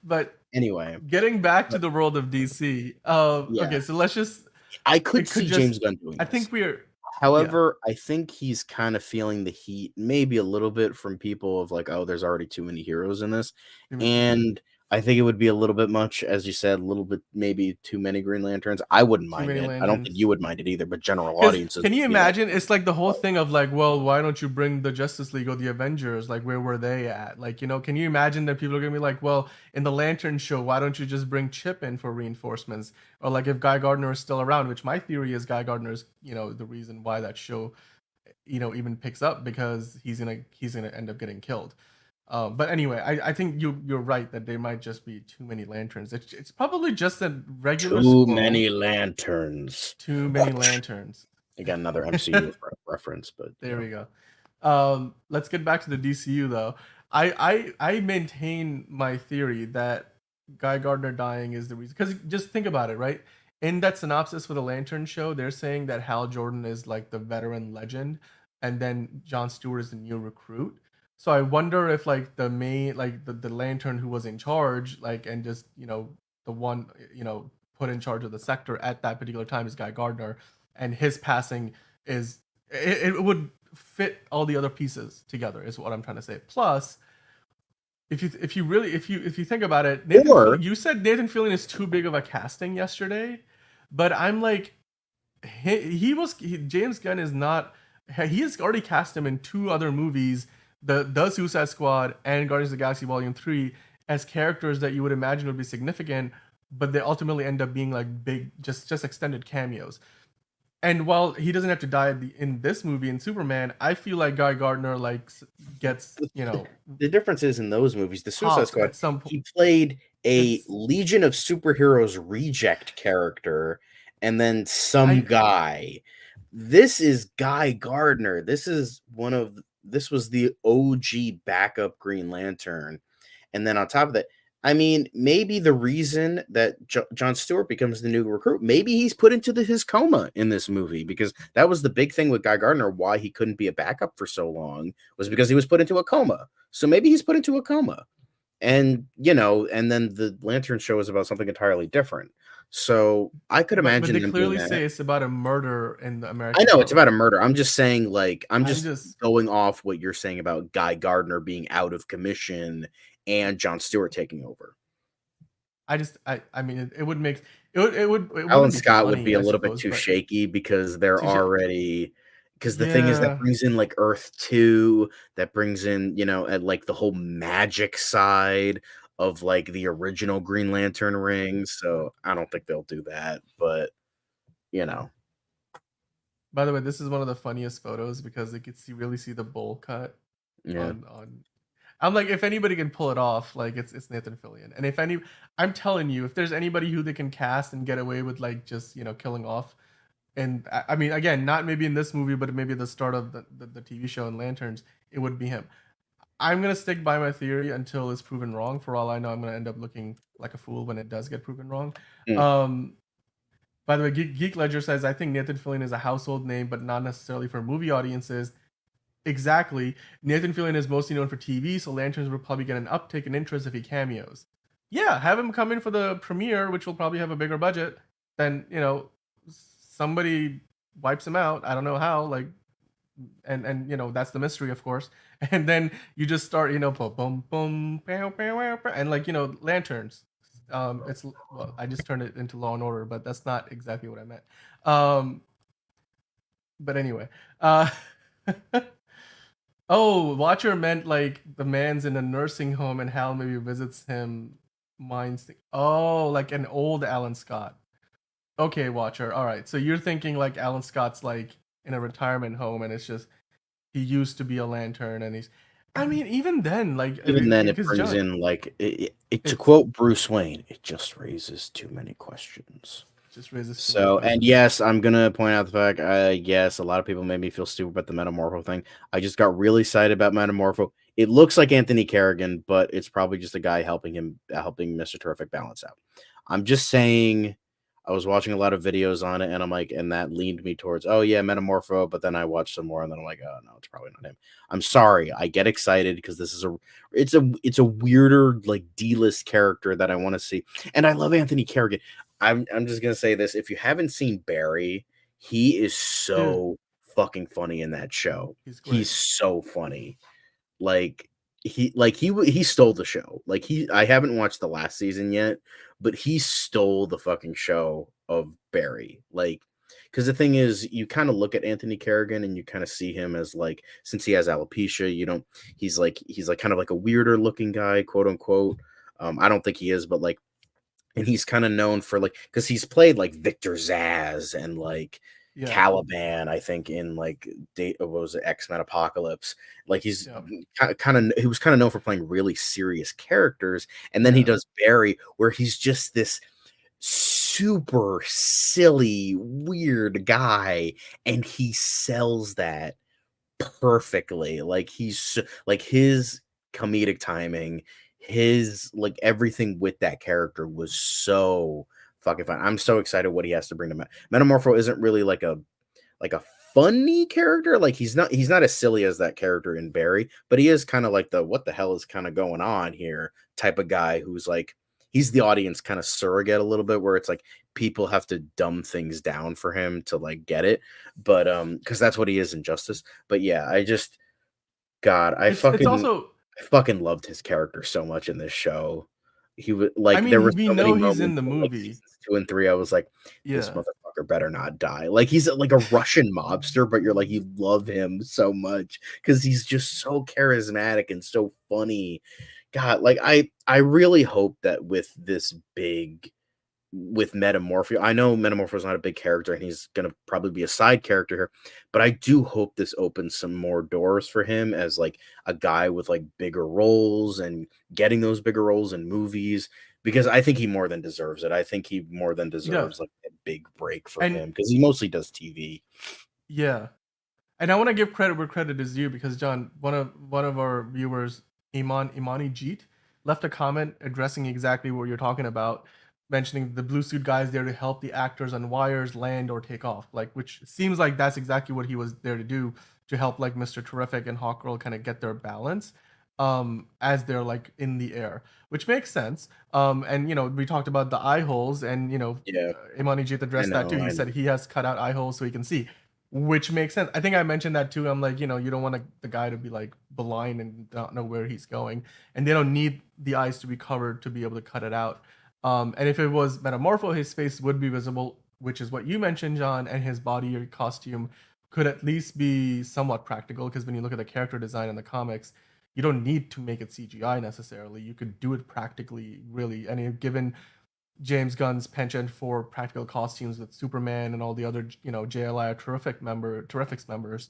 Speaker 1: but
Speaker 4: anyway,
Speaker 1: getting back to the world of DC. Okay, so let's just.
Speaker 4: I could see James Gunn doing this.
Speaker 1: I think we're.
Speaker 4: However, I think he's kind of feeling the heat, maybe a little bit, from people of like, oh, there's already too many heroes in this. And I think it would be a little bit much, as you said, a little bit, maybe too many Green Lanterns. I wouldn't mind it. I don't think you would mind it either, but general audiences.
Speaker 1: Can you imagine? It's like the whole thing of like, well, why don't you bring the Justice League or the Avengers? Like, where were they at? Like, can you imagine that people are going to be like, well, in the Lantern show, why don't you just bring Chip in for reinforcements? Or like if Guy Gardner is still around, which my theory is Guy Gardner is, the reason why that show, even picks up, because he's gonna end up getting killed. But anyway, I think you're right that there might just be too many lanterns. It's probably just a regular
Speaker 4: too many lanterns.
Speaker 1: Too many lanterns.
Speaker 4: Again, another MCU reference, but
Speaker 1: there we go. Let's get back to the DCU though. I maintain my theory that Guy Gardner dying is the reason. Because just think about it, right? In that synopsis for the Lantern show, they're saying that Hal Jordan is like the veteran legend, and then John Stewart is the new recruit. So I wonder if like the main, like the Lantern who was in charge, like, and just the one put in charge of the sector at that particular time is Guy Gardner, and his passing is it would fit all the other pieces together, is what I'm trying to say. Plus, if you think about it, you said Nathan Fillion is too big of a casting yesterday, but I'm like, James Gunn is not. He has already cast him in 2 other movies, the Suicide Squad and Guardians of the Galaxy Volume 3, as characters that you would imagine would be significant, but they ultimately end up being like big, just extended cameos. And while he doesn't have to die in this movie, in Superman, I feel like Guy Gardner gets
Speaker 4: the difference is in those movies, the Suicide Squad, he played a Legion of Superheroes reject character, and then guy. This is Guy Gardner. This was the OG backup Green Lantern. And then on top of that, I mean, maybe the reason that John Stewart becomes the new recruit, maybe he's put into his coma in this movie, because that was the big thing with Guy Gardner, why he couldn't be a backup for so long, was because he was put into a coma. So maybe he's put into a coma. And, and then the Lantern show is about something entirely different. So I could imagine.
Speaker 1: But they clearly say it's about a murder in the American.
Speaker 4: I know it's about a murder. I'm just saying, like, I'm just going off what you're saying about Guy Gardner being out of commission and John Stewart taking over.
Speaker 1: I mean, it would make it would.
Speaker 4: Alan Scott would be a little bit too shaky, because they're already. Because the thing is, that brings in like Earth 2, that brings in at like the whole magic side of like the original Green Lantern rings. So I don't think they'll do that, but
Speaker 1: By the way, this is one of the funniest photos, because they could really see the bowl cut on I'm like, if anybody can pull it off, like it's Nathan Fillion. And I'm telling you, if there's anybody who they can cast and get away with like just killing off, and I mean, again, not maybe in this movie, but maybe the start of the TV show in Lanterns, it would be him. I'm gonna stick by my theory until it's proven wrong. For all I know, I'm gonna end up looking like a fool when it does get proven wrong.
Speaker 4: Mm.
Speaker 1: By the way, Geek Ledger says, I think Nathan Fillion is a household name, but not necessarily for movie audiences. Exactly. Nathan Fillion is mostly known for TV, so Lanterns will probably get an uptick in interest if he cameos. Yeah, have him come in for the premiere, which will probably have a bigger budget. Then, somebody wipes him out. I don't know how, like, and that's the mystery, of course. And then you just start, boom, boom, boom, pow, pow, pow, and like, Lanterns. It's well, I just turned it into Law and Order, but that's not exactly what I meant. But anyway, oh, Watcher meant like the man's in a nursing home and Hal maybe visits him. Minds. Oh, like an old Alan Scott. Okay, Watcher. All right. So you're thinking like Alan Scott's like in a retirement home and it's just he used to be a lantern and he's. I mean, even then, like
Speaker 4: even then, it brings in like to quote Bruce Wayne, it just raises too many questions.
Speaker 1: Just raises.
Speaker 4: So, and yes, I'm gonna point out the fact. Yes, a lot of people made me feel stupid about the Metamorpho thing. I just got really excited about Metamorpho. It looks like Anthony Carrigan, but it's probably just a guy helping Mr. Terrific balance out. I'm just saying. I was watching a lot of videos on it, and I'm like, and that leaned me towards, oh yeah, Metamorpho. But then I watched some more, and then I'm like, oh no, it's probably not him. I'm sorry, I get excited because this is it's a weirder like D-list character that I want to see, and I love Anthony Carrigan. I'm just gonna say this: if you haven't seen Barry, he is so fucking funny in that show. He's so funny, he stole the show. I haven't watched the last season yet, but he stole the fucking show of Barry. Because the thing is, you kind of look at Anthony Carrigan and you kind of see him as like, since he has alopecia, he's like kind of like a weirder looking guy, quote unquote. I don't think he is, but like, and he's kind of known for like, because he's played like Victor Zsasz and like Caliban, I think, in like what was it, X-Men Apocalypse. Like he was kind of known for playing really serious characters, and then he does Barry, where he's just this super silly, weird guy, and he sells that perfectly. Like he's like his comedic timing, his like everything with that character was so fucking fun. I'm so excited what he has to bring to Metamorpho. Isn't really like a funny character. Like he's not as silly as that character in Barry, but he is kind of like the what the hell is kind of going on here type of guy who's like he's the audience kind of surrogate a little bit, where it's like people have to dumb things down for him to like get it. But because that's what he is in Justice. But yeah, I fucking loved his character so much in this show. He was like, I mean, there were
Speaker 1: we know he's in the movie.
Speaker 4: Like, 2 and 3, I was like, this motherfucker better not die. Like he's like a Russian mobster, but you're like, you love him so much because he's just so charismatic and so funny. God, like I really hope that with Metamorpho, I know Metamorpho's not a big character and he's gonna probably be a side character here, but I do hope this opens some more doors for him as like a guy with like bigger roles and getting those bigger roles in movies, because I think he more than deserves it. I think he more than deserves like a big break for him because he mostly does TV.
Speaker 1: Yeah, and I want to give credit where credit is due, because John, one of our viewers, Imani Jeet, left a comment addressing exactly what you're talking about, mentioning the blue suit guys there to help the actors on wires land or take off, like, which seems like that's exactly what he was there to do, to help like Mr. Terrific and Hawkgirl kind of get their balance as they're like in the air, which makes sense. And we talked about the eye holes, and Imani Jeet addressed that too. He said he has cut out eye holes so he can see, which makes sense. I think I mentioned that too. I'm like, you don't want the guy to be like blind and not know where he's going, and they don't need the eyes to be covered to be able to cut it out. And if it was Metamorpho, his face would be visible, which is what you mentioned, John, and his body or costume could at least be somewhat practical, because when you look at the character design in the comics, you don't need to make it CGI necessarily. You could do it practically, really. And given James Gunn's penchant for practical costumes with Superman and all the other, JLI Terrifics members,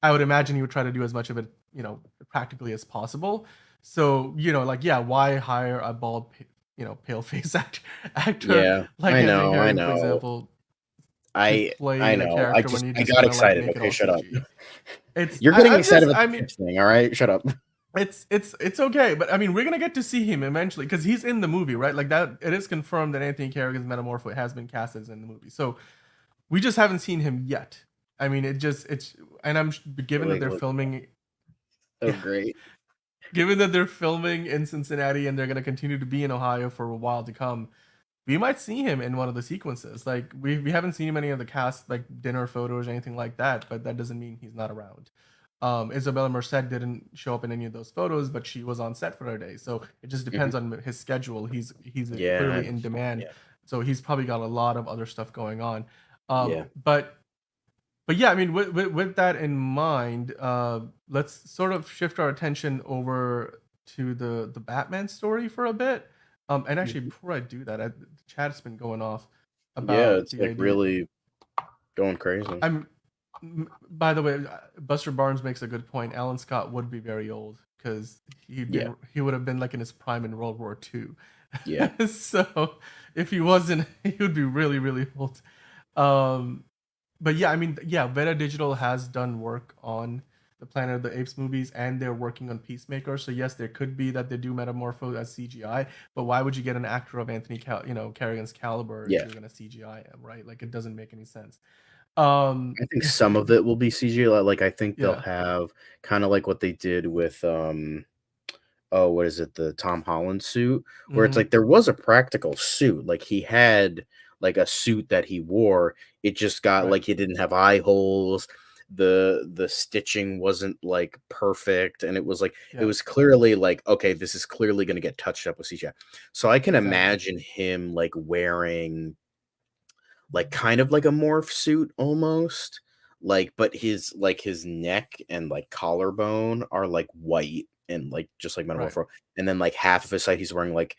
Speaker 1: I would imagine he would try to do as much of it, practically as possible. So, like, yeah, why hire a bald, pale face actor
Speaker 4: Yeah,
Speaker 1: like
Speaker 4: I
Speaker 1: Anthony
Speaker 4: know, I
Speaker 1: Harrigan, for
Speaker 4: know.
Speaker 1: example, to
Speaker 4: I
Speaker 1: play the
Speaker 4: know.
Speaker 1: character when you
Speaker 4: I
Speaker 1: just
Speaker 4: got
Speaker 1: kind of like
Speaker 4: excited.
Speaker 1: make it
Speaker 4: Okay,
Speaker 1: all
Speaker 4: shut up.
Speaker 1: CG? It's
Speaker 4: You're
Speaker 1: I,
Speaker 4: getting
Speaker 1: I'm
Speaker 4: excited
Speaker 1: just
Speaker 4: about
Speaker 1: I
Speaker 4: the
Speaker 1: mean
Speaker 4: Chips thing. All right, shut up.
Speaker 1: it's okay, but I mean we're gonna get to see him eventually because he's in the movie, right? Like that, it is confirmed that Anthony Carrigan's Metamorpho has been cast as in the movie. So we just haven't seen him yet. I mean, it's and given that
Speaker 4: Like,
Speaker 1: they're
Speaker 4: look,
Speaker 1: filming,
Speaker 4: so great.
Speaker 1: given that they're filming in Cincinnati and they're gonna continue to be in Ohio for a while to come, we might see him in one of the sequences. Like we haven't seen him any of the cast like dinner photos or anything like that, but that doesn't mean he's not around. Isabella Merced didn't show up in any of those photos, but she was on set for a day. So it just
Speaker 4: Mhm.
Speaker 1: depends on his schedule. He's
Speaker 4: Yeah,
Speaker 1: clearly in demand,
Speaker 4: yeah,
Speaker 1: so he's probably got a lot of other stuff going on.
Speaker 4: yeah.
Speaker 1: But yeah, I mean, with that in mind, let's sort of shift our attention over to the Batman story for a bit. And actually,
Speaker 4: Mhm.
Speaker 1: before I do that, the chat's been going off
Speaker 4: Yeah,
Speaker 1: about
Speaker 4: it's
Speaker 1: the
Speaker 4: like
Speaker 1: idea.
Speaker 4: really going crazy.
Speaker 1: I'm, by the way, Buster Barnes makes a good point. Alan Scott would be very old because
Speaker 4: Yeah,
Speaker 1: he would have been like in his prime in World War
Speaker 4: yeah.
Speaker 1: II. So if he wasn't, he would be really really old. Um, but yeah, I mean, yeah, Veta Digital has done work on the Planet of the Apes movies, and they're working on Peacemaker. So yes, there could be that they do Metamorpho as CGI, but why would you get an actor of Carrigan's caliber if
Speaker 4: Yeah.
Speaker 1: you're gonna CGI him, right? Like it doesn't make any sense. Um,
Speaker 4: I think some of it will be CG. Like I think they'll
Speaker 1: yeah,
Speaker 4: have kind of like what they did with oh, what is it? The Tom Holland suit, where it's
Speaker 1: hmm
Speaker 4: like there was a practical suit. Like he had like a suit that he wore. It just got
Speaker 1: right,
Speaker 4: like he didn't have eye holes. The stitching wasn't like perfect, and it was like it
Speaker 1: yeah,
Speaker 4: was clearly like, okay, this is clearly going to get touched up with CGI. So I can
Speaker 1: exactly,
Speaker 4: imagine him like wearing like kind of like a morph suit almost, like, but his neck and like collarbone are like white and like just like
Speaker 1: right,
Speaker 4: Metamorpho, and then like half of his side he's wearing like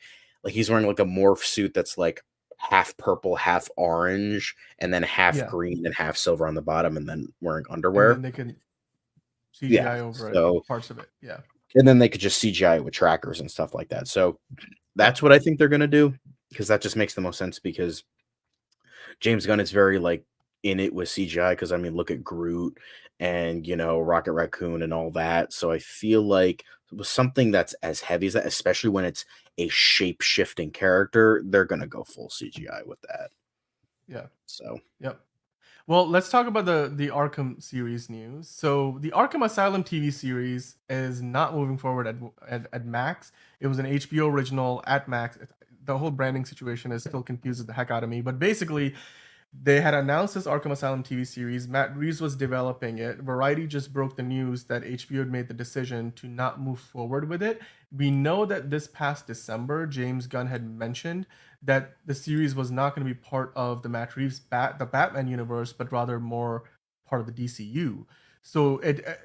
Speaker 4: he's wearing like a morph suit that's like half purple, half orange, and then half
Speaker 1: yeah,
Speaker 4: green and half silver on the bottom, and then wearing
Speaker 1: and then
Speaker 4: underwear.
Speaker 1: they can
Speaker 4: Yeah,
Speaker 1: CGI over it,
Speaker 4: so
Speaker 1: parts of it, yeah,
Speaker 4: and then they could just CGI it with trackers and stuff like that. So
Speaker 1: yeah,
Speaker 4: that's what I think they're gonna do because that just makes the most sense because James Gunn is very like in it with CGI because I mean, look at Groot and Rocket Raccoon and all that. So I feel like with something that's as heavy as that, especially when it's a shape shifting character, they're gonna go full CGI with that.
Speaker 1: yeah,
Speaker 4: So
Speaker 1: yep. Well, let's talk about the Arkham series news. So the Arkham Asylum TV series is not moving forward at Max. It was an HBO original at Max. The whole branding situation is still confuses the heck out of me. But basically, they had announced this Arkham Asylum TV series. Matt Reeves was developing it. Variety just broke the news that HBO had made the decision to not move forward with it. We know that this past December, James Gunn had mentioned that the series was not going to be part of the Matt Reeves the Batman universe, but rather more part of the DCU. So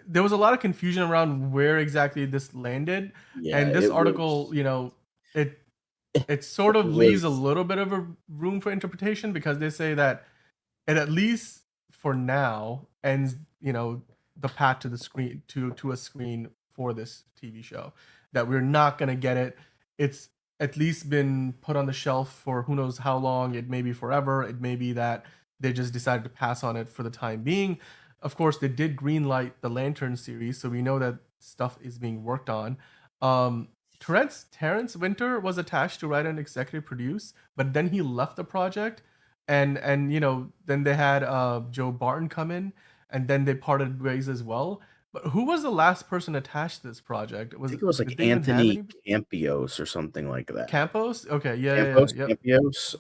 Speaker 1: there was a lot of confusion around where exactly this landed,
Speaker 4: yeah,
Speaker 1: and this article, it it sort
Speaker 4: it
Speaker 1: of leaves a
Speaker 4: was
Speaker 1: little bit of a room for interpretation because they say that it at least for now ends the path to the screen to a screen for this TV show, that we're not going to get it. It's at least been put on the shelf for who knows how long. It may be forever, it may be that they just decided to pass on it for the time being. Of course, they did greenlight the Lantern series, so we know that stuff is being worked on. um Terrence Winter was attached to write and executive produce, but then he left the project, and then they had Joe Barton come in, and then they parted ways as well. But who was the last person attached to this project?
Speaker 4: I think it was like
Speaker 1: Did they even have
Speaker 4: Anthony
Speaker 1: any?
Speaker 4: Campios or something like that.
Speaker 1: Campos? Okay, yeah, yeah, yeah,
Speaker 4: Campos,
Speaker 1: yep,
Speaker 4: Campios.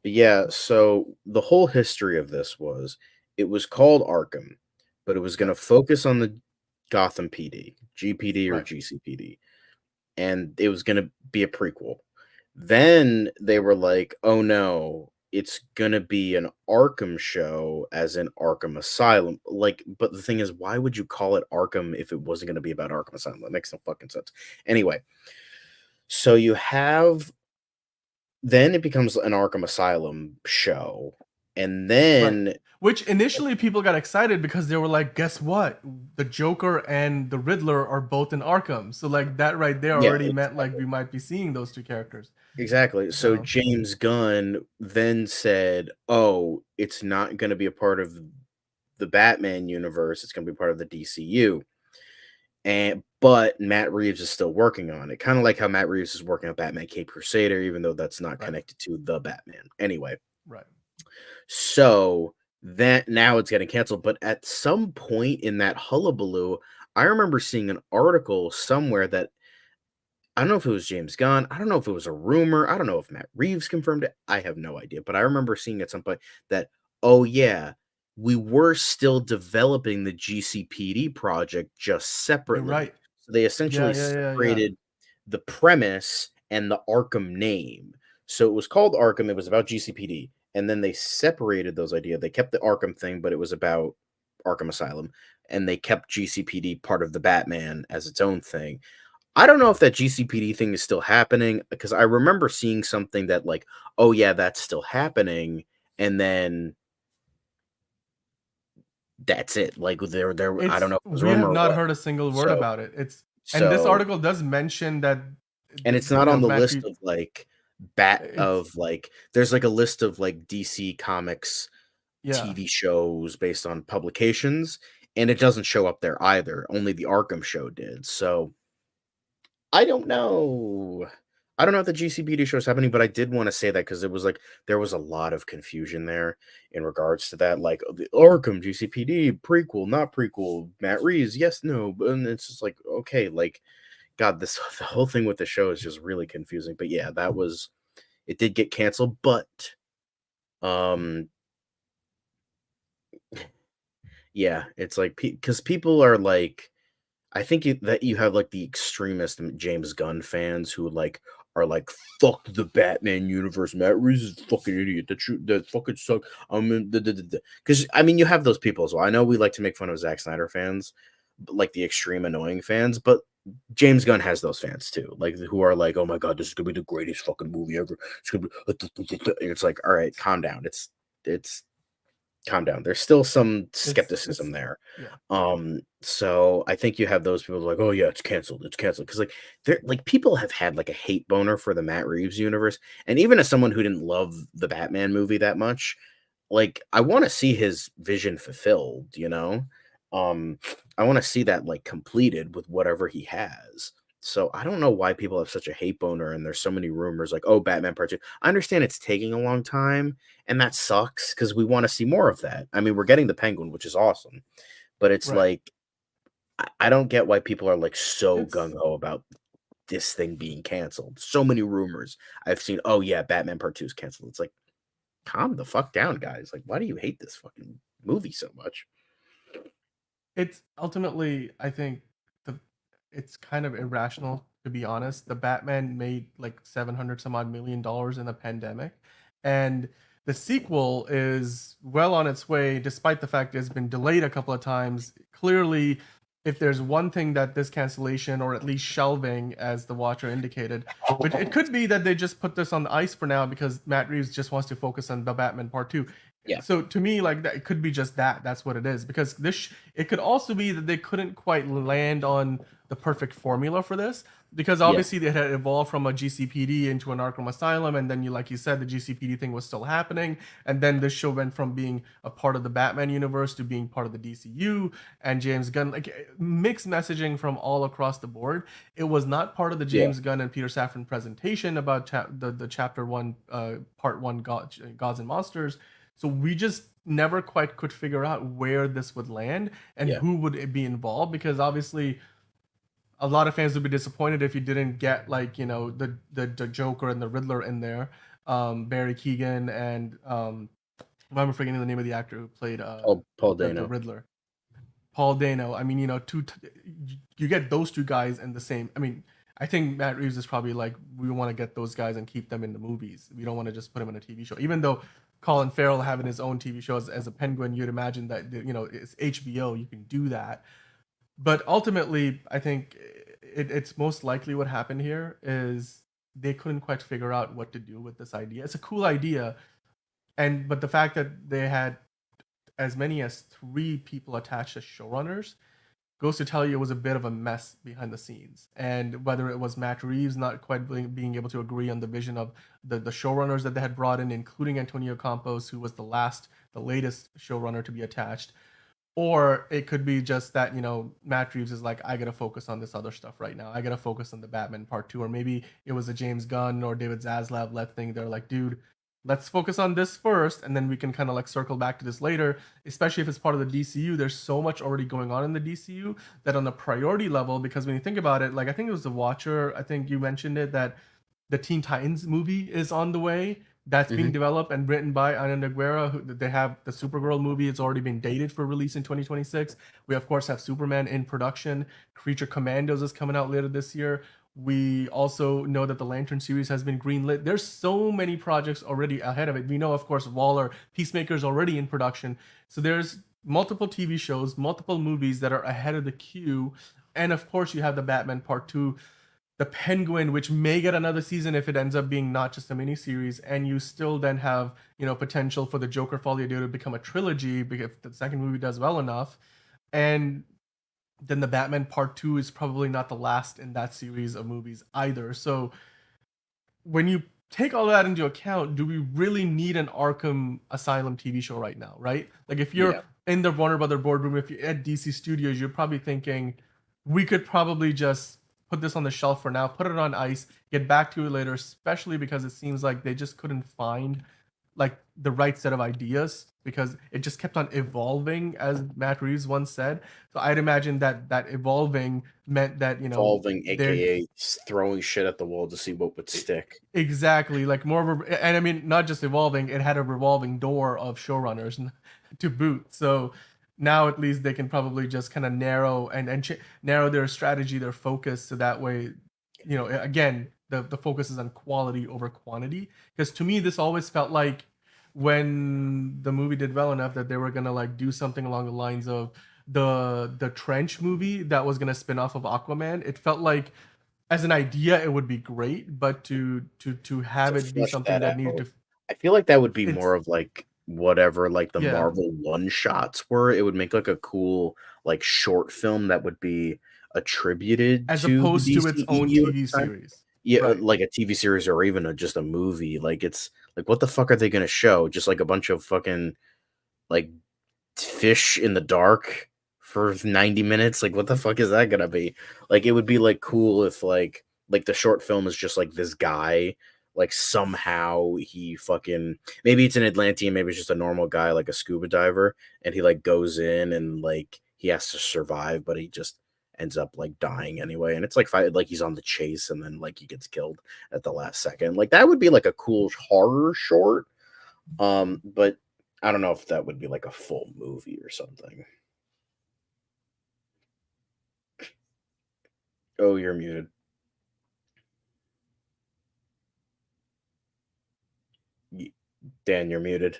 Speaker 4: Yeah, so the whole history of this was it was called Arkham, but it was going
Speaker 1: yep,
Speaker 4: to focus on the Gotham PD, GPD or
Speaker 1: right,
Speaker 4: GCPD, and it was going to be a prequel. Then they were like, "Oh no, it's going to be an Arkham show as in Arkham Asylum." Like, but the thing is, why would you call it Arkham if it wasn't going to be about Arkham Asylum? That makes no fucking sense. Anyway, so you have then it becomes an Arkham Asylum show, And then
Speaker 1: which initially people got excited because they were like, guess what? The Joker and the Riddler are both in Arkham. So like that right there already meant like we might be seeing those two characters.
Speaker 4: Exactly. So James Gunn then said, "Oh, it's not going to be a part of the Batman universe. It's going to be part of the DCU." But Matt Reeves is still working on it. Kind of like how Matt Reeves is working on Batman Cape Crusader, even though that's not connected to the Batman. Anyway.
Speaker 1: Right.
Speaker 4: So that now it's getting canceled. But at some point in that hullabaloo, I remember seeing an article somewhere that I don't know if it was James Gunn. I don't know if it was a rumor. I don't know if Matt Reeves confirmed it. I have no idea. But I remember seeing at some point that, oh, yeah, we were still developing the GCPD project just separately.
Speaker 1: You're right.
Speaker 4: So they essentially separated the premise and the Arkham name. So it was called Arkham. It was about GCPD. And then they separated those ideas. They kept the Arkham thing, but it was about Arkham Asylum. And they kept GCPD part of the Batman as its own thing. I don't know if that GCPD thing is still happening, because I remember seeing something that like, oh yeah, that's still happening. And then that's it. Like there, I don't know.
Speaker 1: We have not heard a single word about it. And this article does mention that,
Speaker 4: and it's not on the list of like there's like a list of like DC Comics TV shows based on publications, and it doesn't show up there either. Only the Arkham show did. So I don't know. I don't know if the GCPD show is happening, but I did want to say that because it was like there was a lot of confusion there in regards to that, like the Arkham GCPD prequel, not prequel, Matt Reeves, yes, no, and it's just like, okay, like, God, the whole thing with the show is just really confusing. But yeah, it did get canceled, but yeah, it's like because people are like, I think that you have like the extremist James Gunn fans who like are like, fuck the Batman universe. Matt Reeves is a fucking idiot. That fucking suck. Because I mean, you have those people as well. I know we like to make fun of Zack Snyder fans, like the extreme annoying fans, but James Gunn has those fans too, like who are like, oh my god, this is gonna be the greatest fucking movie ever. It's gonna be. It's like, all right, calm down. It's calm down. There's still some skepticism there. So I think you have those people like, oh yeah, it's canceled because like they're like, people have had like a hate boner for the Matt Reeves universe, and even as someone who didn't love the Batman movie that much, like I want to see his vision fulfilled, you know. I want to see that like completed with whatever he has. So I don't know why people have such a hate boner, and there's so many rumors like, oh, Batman Part 2. I understand it's taking a long time, and that sucks because we want to see more of that. I mean, we're getting the Penguin, which is awesome, but it's like, I don't get why people are like so gung-ho about this thing being canceled. So many rumors I've seen, oh yeah, Batman Part 2 is canceled. It's like, calm the fuck down, guys. Like, why do you hate this fucking movie so much?
Speaker 1: It's ultimately, I think, it's kind of irrational, to be honest. The Batman made like $700 some odd million in the pandemic, and the sequel is well on its way, despite the fact it's been delayed a couple of times. Clearly, if there's one thing that this cancellation, or at least shelving, as the Watcher indicated, but it could be that they just put this on the ice for now because Matt Reeves just wants to focus on the Batman Part 2.
Speaker 4: Yeah.
Speaker 1: So to me, like, that, it could be just that. That's what it is. Because it could also be that they couldn't quite land on the perfect formula for this. Because obviously they had evolved from a GCPD into an Arkham Asylum, and then like you said, the GCPD thing was still happening, and then this show went from being a part of the Batman universe to being part of the DCU, and James Gunn, like, mixed messaging from all across the board. It was not part of the James Gunn and Peter Safran presentation about the Chapter 1, Part 1 Gods and Monsters. So we just never quite could figure out where this would land and who would be involved, because obviously a lot of fans would be disappointed if you didn't get, like, you know, the Joker and the Riddler in there, Barry Keoghan and I'm forgetting the name of the actor who played
Speaker 4: Paul Dano.
Speaker 1: the Riddler. Paul Dano. I mean, you know, you get those two guys in the same. I mean, I think Matt Reeves is probably like, we want to get those guys and keep them in the movies. We don't want to just put them in a TV show. Even though Colin Farrell having his own TV show as a Penguin, you'd imagine that, you know, it's HBO, you can do that. But ultimately, I think it's most likely what happened here is they couldn't quite figure out what to do with this idea. It's a cool idea, But the fact that they had as many as 3 people attached as showrunners goes to tell you it was a bit of a mess behind the scenes. And whether it was Matt Reeves not quite being able to agree on the vision of the showrunners that they had brought in, including Antonio Campos, who was the latest showrunner to be attached, or it could be just that, Matt Reeves is like, I gotta focus on this other stuff right now. I gotta focus on the Batman Part 2. Or maybe it was a James Gunn or David Zaslav led thing. They're like, dude, let's focus on this first, and then we can kind of like circle back to this later, especially if it's part of the DCU. There's so much already going on in the DCU that on the priority level, because when you think about it, like I think it was The Watcher, I think you mentioned it, that the Teen Titans movie is on the way. That's being developed and written by Ana Nogueira. They have the Supergirl movie. It's already been dated for release in 2026. We, of course, have Superman in production. Creature Commandos is coming out later this year. We also know that the Lantern series has been greenlit. There's so many projects already ahead of it. We know, of course, Waller, Peacemaker is already in production. So there's multiple TV shows, multiple movies that are ahead of the queue. And, of course, you have the Batman Part 2, the Penguin, which may get another season if it ends up being not just a miniseries, and you still then have potential for the Joker Folie à Deux to become a trilogy if the second movie does well enough, and then the Batman Part 2 is probably not the last in that series of movies either. So when you take all that into account, do we really need an Arkham Asylum TV show right now, right? Like if you're in the Warner Brother boardroom, if you're at DC Studios, you're probably thinking we could probably just put this on the shelf for now, put it on ice, get back to it later, especially because it seems like they just couldn't find like the right set of ideas because it just kept on evolving, as Matt Reeves once said. So I'd imagine that evolving meant that,
Speaker 4: evolving, aka throwing shit at the wall to see what would stick.
Speaker 1: Exactly, like more of a, and I mean, not just evolving, it had a revolving door of showrunners to boot. So now at least they can probably just kind of narrow narrow their strategy, their focus, so that way, again, the focus is on quality over quantity. Because to me, this always felt like when the movie did well enough that they were gonna like do something along the lines of the Trench movie that was gonna spin off of Aquaman. It felt like as an idea it would be great, but to have it be something that needed to,
Speaker 4: I feel like that would be more of like whatever like the Marvel one shots were. It would make like a cool like short film that would be attributed
Speaker 1: as
Speaker 4: to
Speaker 1: opposed to its own TV series.
Speaker 4: Yeah, right. Like a TV series or even just a movie. Like it's like what the fuck are they gonna show? Just like a bunch of fucking like fish in the dark for 90 minutes? Like what the fuck is that gonna be? Like it would be like cool if like the short film is just like this guy, like somehow he fucking, maybe it's an Atlantean, maybe it's just a normal guy like a scuba diver, and he like goes in and like he has to survive, but he just ends up like dying anyway, and it's like he's on the chase and then like he gets killed at the last second. Like that would be like a cool horror short, but I don't know if that would be like a full movie or something. Oh, you're muted. Dan, you're muted.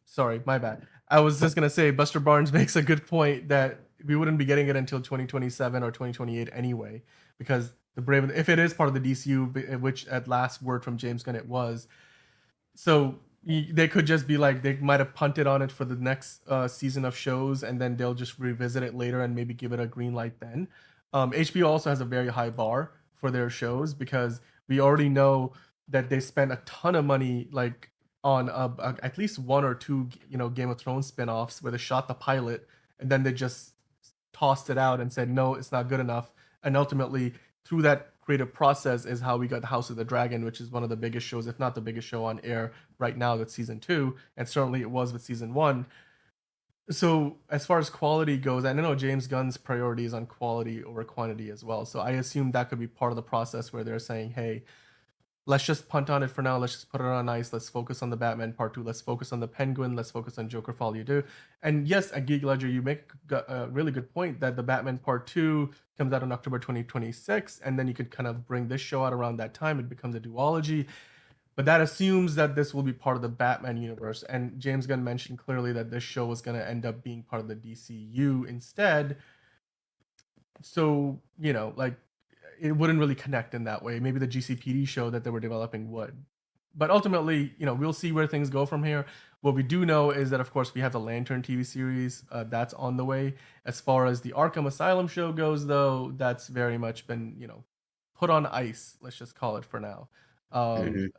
Speaker 1: Sorry, my bad. I was just gonna say Buster Barnes makes a good point that we wouldn't be getting it until 2027 or 2028 anyway, because the Brave, if it is part of the DCU, which at last word from James Gunn it was, so they could just be like, they might have punted on it for the next season of shows, and then they'll just revisit it later and maybe give it a green light then. HBO also has a very high bar for their shows because we already know that they spend a ton of money, like on at least one or two, Game of Thrones spinoffs where they shot the pilot and then they just tossed it out and said, no, it's not good enough. And ultimately, through that creative process is how we got House of the Dragon, which is one of the biggest shows, if not the biggest show on air right now with season 2. And certainly it was with season 1. So as far as quality goes, I know James Gunn's priority is on quality over quantity as well. So I assume that could be part of the process where they're saying, hey, let's just punt on it for now. Let's just put it on ice. Let's focus on the Batman Part 2. Let's focus on the Penguin. Let's focus on Joker Folie à Deux. And yes, at Geek Ledger, you make a really good point that the Batman Part 2 comes out in October 2026. And then you could kind of bring this show out around that time. It becomes a duology. But that assumes that this will be part of the Batman universe. And James Gunn mentioned clearly that this show was going to end up being part of the DCU instead. So, like, it wouldn't really connect in that way. Maybe the GCPD show that they were developing would. but ultimately, we'll see where things go from here. What we do know is that, of course, we have the Lantern TV series that's on the way. As far as the Arkham Asylum show goes, though, that's very much been, put on ice. Let's just call it for now.
Speaker 4: Mhm.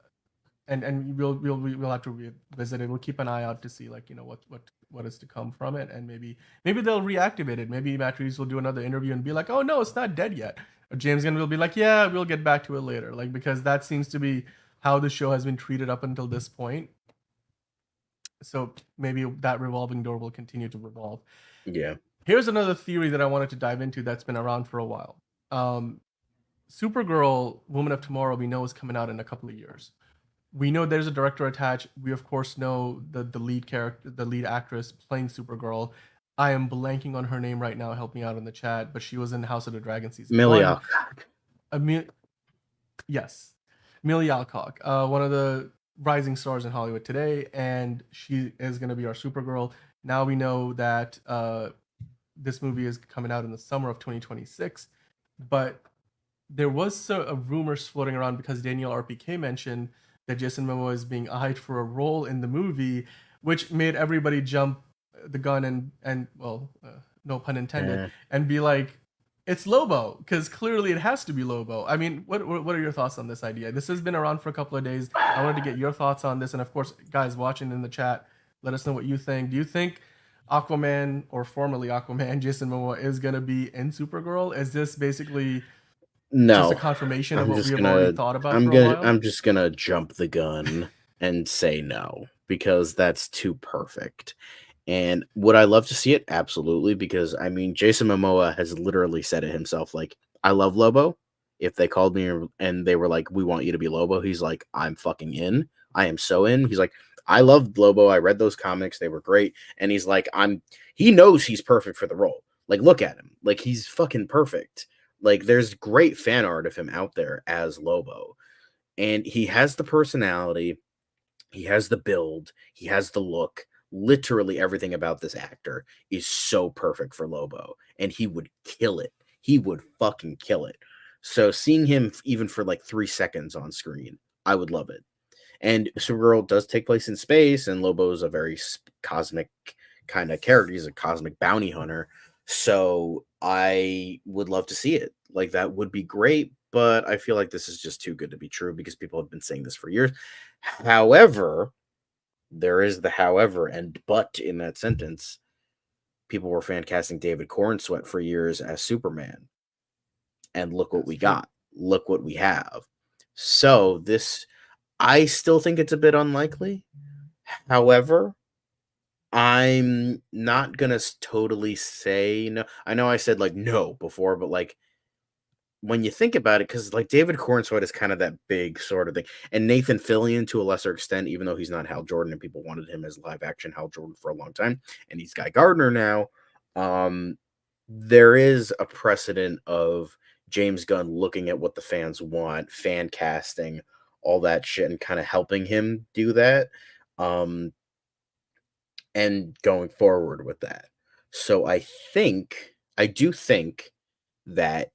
Speaker 1: And we'll have to revisit it. We'll keep an eye out to see what is to come from it, and maybe they'll reactivate it. Maybe Matt Reeves will do another interview and be like, "Oh no, it's not dead yet." Or James Gunn will be like, "Yeah, we'll get back to it later," like because that seems to be how the show has been treated up until this point. So maybe that revolving door will continue to revolve.
Speaker 4: Yeah.
Speaker 1: Here's another theory that I wanted to dive into that's been around for a while. Supergirl, Woman of Tomorrow, we know is coming out in a couple of years. We know there's a director attached. We of course know the lead character, the lead actress playing Supergirl. I am blanking on her name right now. Help me out in the chat. But she was in House of the Dragon season
Speaker 4: Millie
Speaker 1: 1.
Speaker 4: Alcock.
Speaker 1: Yes, Millie Alcock, one of the rising stars in Hollywood today, and she is going to be our Supergirl. Now we know that this movie is coming out in the summer of 2026, but there was a rumors floating around because Daniel RPK mentioned that Jason Momoa is being eyed for a role in the movie, which made everybody jump the gun and well, no pun intended,
Speaker 4: Eh.
Speaker 1: and be like, it's Lobo, because clearly it has to be Lobo. I mean, what are your thoughts on this idea? This has been around for a couple of days. I wanted to get your thoughts on this, and of course, guys watching in the chat, let us know what you think. Do you think Aquaman, or formerly Aquaman, Jason Momoa is gonna be in Supergirl? Is this basically just a
Speaker 4: No.
Speaker 1: confirmation of
Speaker 4: I'm
Speaker 1: what
Speaker 4: just
Speaker 1: we have
Speaker 4: gonna
Speaker 1: already thought about for a while?
Speaker 4: I'm just gonna jump the gun and say no, because that's too perfect. And would I love to see it? Absolutely, because I mean, Jason Momoa has literally said it himself. Like, I love Lobo. If they called me and they were like, "We want you to be Lobo," he's like, "I'm fucking in. I am so in." He's like, "I loved Lobo. I read those comics. They were great." And he's like, He knows he's perfect for the role. Like, look at him. Like, he's fucking perfect. Like, there's great fan art of him out there as Lobo, and he has the personality. He has the build. He has the look. Literally everything about this actor is so perfect for Lobo, and he would kill it. He would fucking kill it. So seeing him even for like 3 seconds on screen, I would love it. And Supergirl does take place in space, and Lobo is a very cosmic kind of character. He's a cosmic bounty hunter. So I would love to see it. Like, that would be great, but I feel like this is just too good to be true because people have been saying this for years. However, there is the however and but in that sentence. People were fan casting David Cornsweet for years as Superman. And look what we got. Look what we have. So this, I still think it's a bit unlikely. However, I'm not gonna totally say no. I know I said like no before, but like when you think about it, because like David Cornsweet is kind of that big sort of thing, and Nathan Fillion to a lesser extent, even though he's not Hal Jordan, and people wanted him as live action Hal Jordan for a long time, and he's Guy Gardner now. There is a precedent of James Gunn looking at what the fans want, fan casting, all that shit, and kind of helping him do that. And going forward with that. So I do think that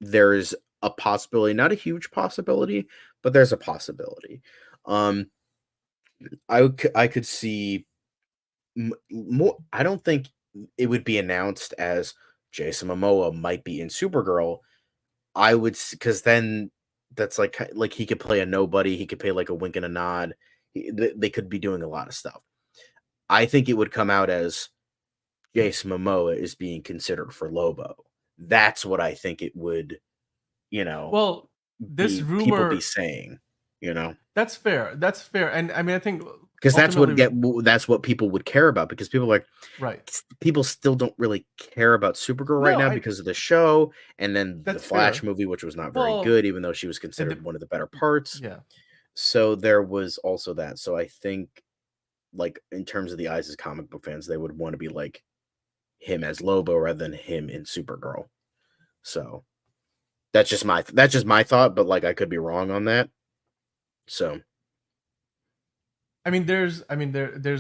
Speaker 4: there's a possibility, not a huge possibility, but there's a possibility. I could see more. I don't think it would be announced as Jason Momoa might be in Supergirl. I would, because then that's like he could play a nobody. He could play like a wink and a nod. They could be doing a lot of stuff. I think it would come out as Jason Momoa is being considered for Lobo. That's what I think it would,
Speaker 1: Well, this
Speaker 4: people
Speaker 1: rumor
Speaker 4: be saying,
Speaker 1: That's fair. That's fair. And I mean, I think
Speaker 4: because that's
Speaker 1: ultimately
Speaker 4: what people would care about, because people are like,
Speaker 1: right.
Speaker 4: people still don't really care about Supergirl right
Speaker 1: No,
Speaker 4: now because of the show, and then the
Speaker 1: That's
Speaker 4: Flash
Speaker 1: fair.
Speaker 4: movie, which was not very
Speaker 1: Well,
Speaker 4: good, even though she was considered one of the better parts.
Speaker 1: Yeah.
Speaker 4: So there was also that. So I think, like, in terms of the eyes of comic book fans, they would want to be like him as Lobo rather than him in Supergirl. So that's just my thought, but like I could be wrong on that. So
Speaker 1: I mean, there's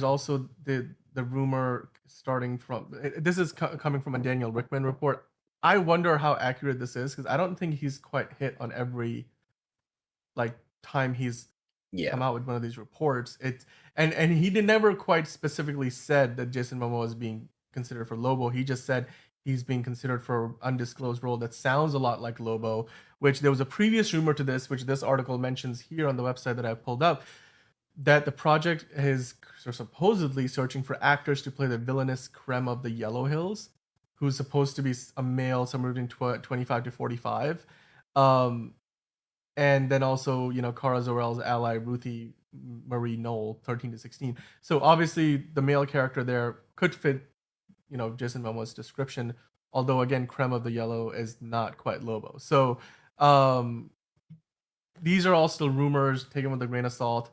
Speaker 1: also the rumor starting from this is coming from a Daniel Rickman report. I wonder how accurate this is, because I don't think he's quite hit on every like time he's come out with one of these reports. And he never quite specifically said that Jason Momoa is being considered for Lobo. He just said he's being considered for an undisclosed role that sounds a lot like Lobo, which there was a previous rumor to this, which this article mentions here on the website that I pulled up, that the project is supposedly searching for actors to play the villainous Krem of the Yellow Hills, who's supposed to be a male somewhere between 25 to 45. And then also, Kara Zor-El's ally, Ruthie Marie Knoll, 13 to 16. So obviously the male character there could fit, Jason Momoa's description. Although again, Krem of the Yellow is not quite Lobo. So these are all still rumors. Take them with a grain of salt.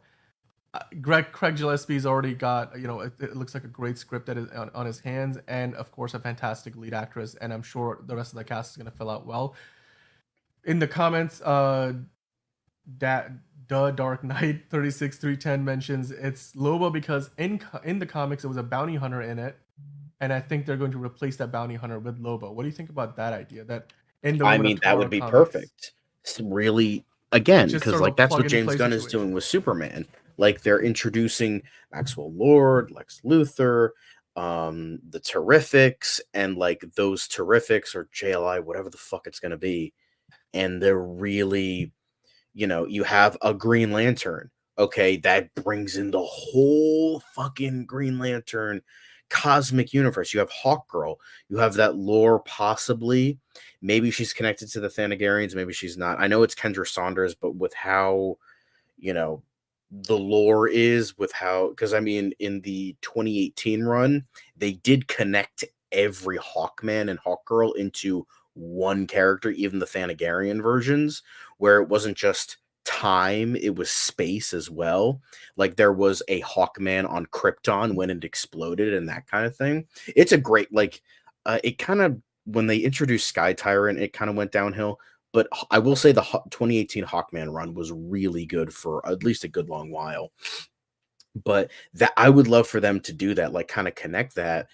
Speaker 1: Craig Gillespie's already got, it looks like a great script that is on his hands, and of course a fantastic lead actress, and I'm sure the rest of the cast is going to fill out well. In the comments, The Dark Knight 36310 mentions it's Lobo because in the comics it was a bounty hunter in it, and I think they're going to replace that bounty hunter with Lobo. What do you think about that idea? That in the
Speaker 4: that would be perfect. It's really, again, because like that's what James Gunn is doing with Superman. Like they're introducing Maxwell Lord, Lex Luthor, the Terrifics, and like those Terrifics or JLI, whatever the fuck it's gonna be, and they're really, you have a Green Lantern. Okay, that brings in the whole fucking Green Lantern cosmic universe. You have Hawkgirl. You have that lore, possibly. Maybe she's connected to the Thanagarians. Maybe she's not. I know it's Kendra Saunders, but with how, the lore is, with how, because I mean, in the 2018 run, they did connect every Hawkman and Hawkgirl into one character, even the Thanagarian versions, where it wasn't just time, it was space as well. Like there was a Hawkman on Krypton when it exploded and that kind of thing. It's a great, it kind of, when they introduced Sky Tyrant, it kind of went downhill. But I will say the 2018 Hawkman run was really good for at least a good long while. But that I would love for them to do that, like kind of connect that.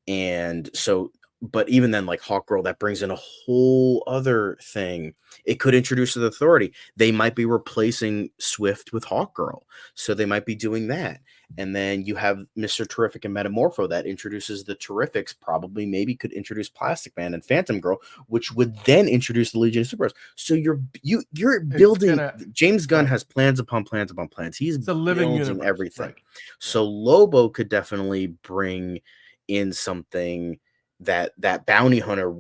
Speaker 4: And so, but even then, like Hawkgirl, that brings in a whole other thing. It could introduce the Authority. They might be replacing Swift with Hawkgirl. So they might be doing that. And then you have Mr. Terrific and Metamorpho that introduces the Terrifics, probably maybe could introduce Plastic Man and Phantom Girl, which would then introduce the Legion of Superheroes. So you're building. James Gunn has plans upon plans upon plans. He's building universe, everything. Right. So Lobo could definitely bring in something that bounty hunter,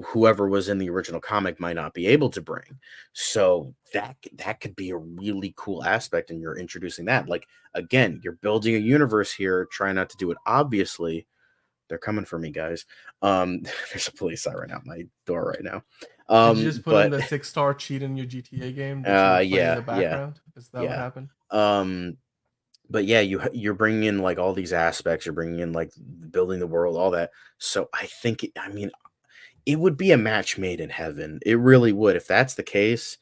Speaker 4: whoever was in the original comic, might not be able to bring. So that could be a really cool aspect, and you're introducing that. Like, again, you're building a universe here. Try not to do it obviously. They're coming for me, guys. There's a police siren out my door right now.
Speaker 1: Did you just put in the 6-star cheat in your GTA game?
Speaker 4: Yeah,
Speaker 1: in the background? Is that what happened?
Speaker 4: But yeah, you're bringing in like all these aspects. You're bringing in like building the world, all that. So I think, it would be a match made in heaven. It really would, if that's the case.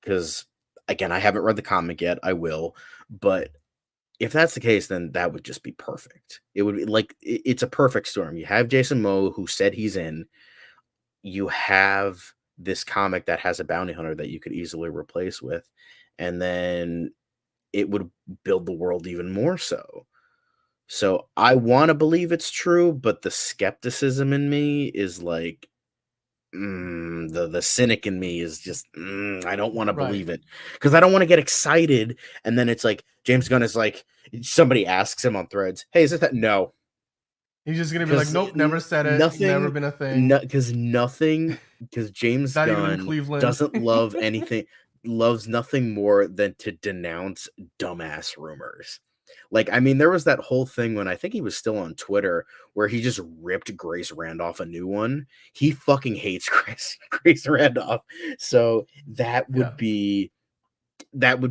Speaker 4: Because again, I haven't read the comic yet. I will, but if that's the case, then that would just be perfect. It would be like it's a perfect storm. You have Jason Momoa, who said he's in. You have this comic that has a bounty hunter that you could easily replace with, and then it would build the world even more so. So I want to believe it's true, but the skepticism in me is like, the cynic in me is just, I don't want to believe it, because I don't want to get excited. And then it's like, James Gunn is like, somebody asks him on Threads, hey, is it that? No.
Speaker 1: He's just going to be like, nope, never said it. Nothing, never been a thing.
Speaker 4: Because James Gunn doesn't love anything, loves nothing more than to denounce dumbass rumors. Like, there was that whole thing when I think he was still on Twitter where he just ripped Grace Randolph a new one. He fucking hates Grace Randolph. So that would be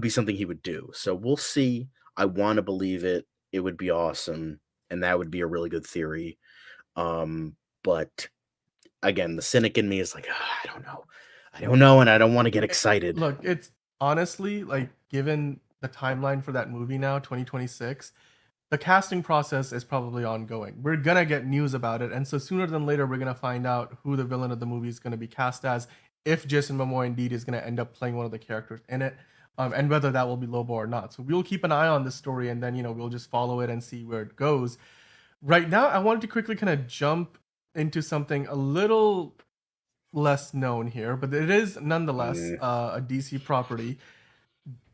Speaker 4: something he would do. So we'll see. I want to believe it. It would be awesome. And that would be a really good theory. But again, the cynic in me is like, I don't know. And I don't want to get excited.
Speaker 1: Look, it's honestly like, given the timeline for that movie now, 2026, the casting process is probably ongoing. We're gonna get news about it, and so sooner than later we're gonna find out who the villain of the movie is gonna be cast as, if Jason Momoa indeed is gonna end up playing one of the characters in it. and whether that will be Lobo or not. So we'll keep an eye on this story, and then we'll just follow it and see where it goes. Right now, I wanted to quickly kind of jump into something a little less known here, but it is nonetheless a DC property.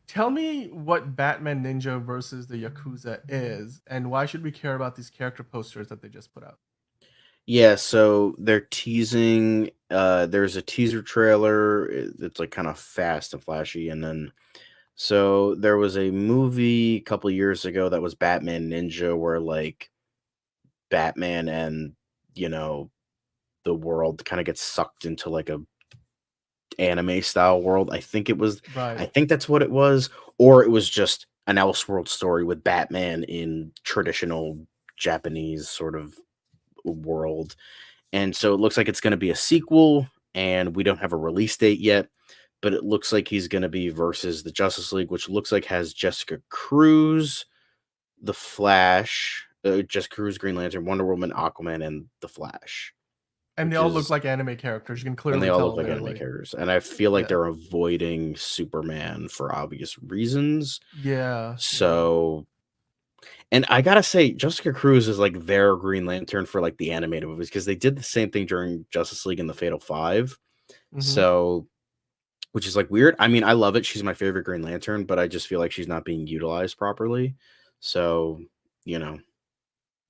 Speaker 1: Tell me what Batman Ninja versus the Yakuza is, and why should we care about these character posters that they just put out?
Speaker 4: Yeah, so they're teasing. There's a teaser trailer. It's like kind of fast and flashy, and then so there was a movie a couple years ago that was Batman Ninja, where like Batman and the world kind of gets sucked into like a anime style world. I think it was. I
Speaker 1: Right.
Speaker 4: think that's what it was, or it was just an Elseworld story with Batman in traditional Japanese sort of world. And so it looks like it's going to be a sequel, and we don't have a release date yet, but it looks like he's going to be versus the Justice League, which looks like has Jessica Cruz, the Flash, Jessica Cruz, Green Lantern, Wonder Woman, Aquaman, and the Flash,
Speaker 1: And they
Speaker 4: which
Speaker 1: all look
Speaker 4: is,
Speaker 1: like anime characters. You can
Speaker 4: and they
Speaker 1: clearly
Speaker 4: all
Speaker 1: tell
Speaker 4: look like
Speaker 1: they're
Speaker 4: anime
Speaker 1: like,
Speaker 4: characters. And I feel like
Speaker 1: yeah,
Speaker 4: they're avoiding Superman for obvious reasons.
Speaker 1: yeah, yeah.
Speaker 4: So, and I gotta say, Jessica Cruz is like their Green Lantern for like the animated movies, because they did the same thing during Justice League and the Fatal Five.
Speaker 1: Hmm.
Speaker 4: So, which is like weird. I mean, I love it. She's my favorite Green Lantern, but I just feel like she's not being utilized properly. So, you know,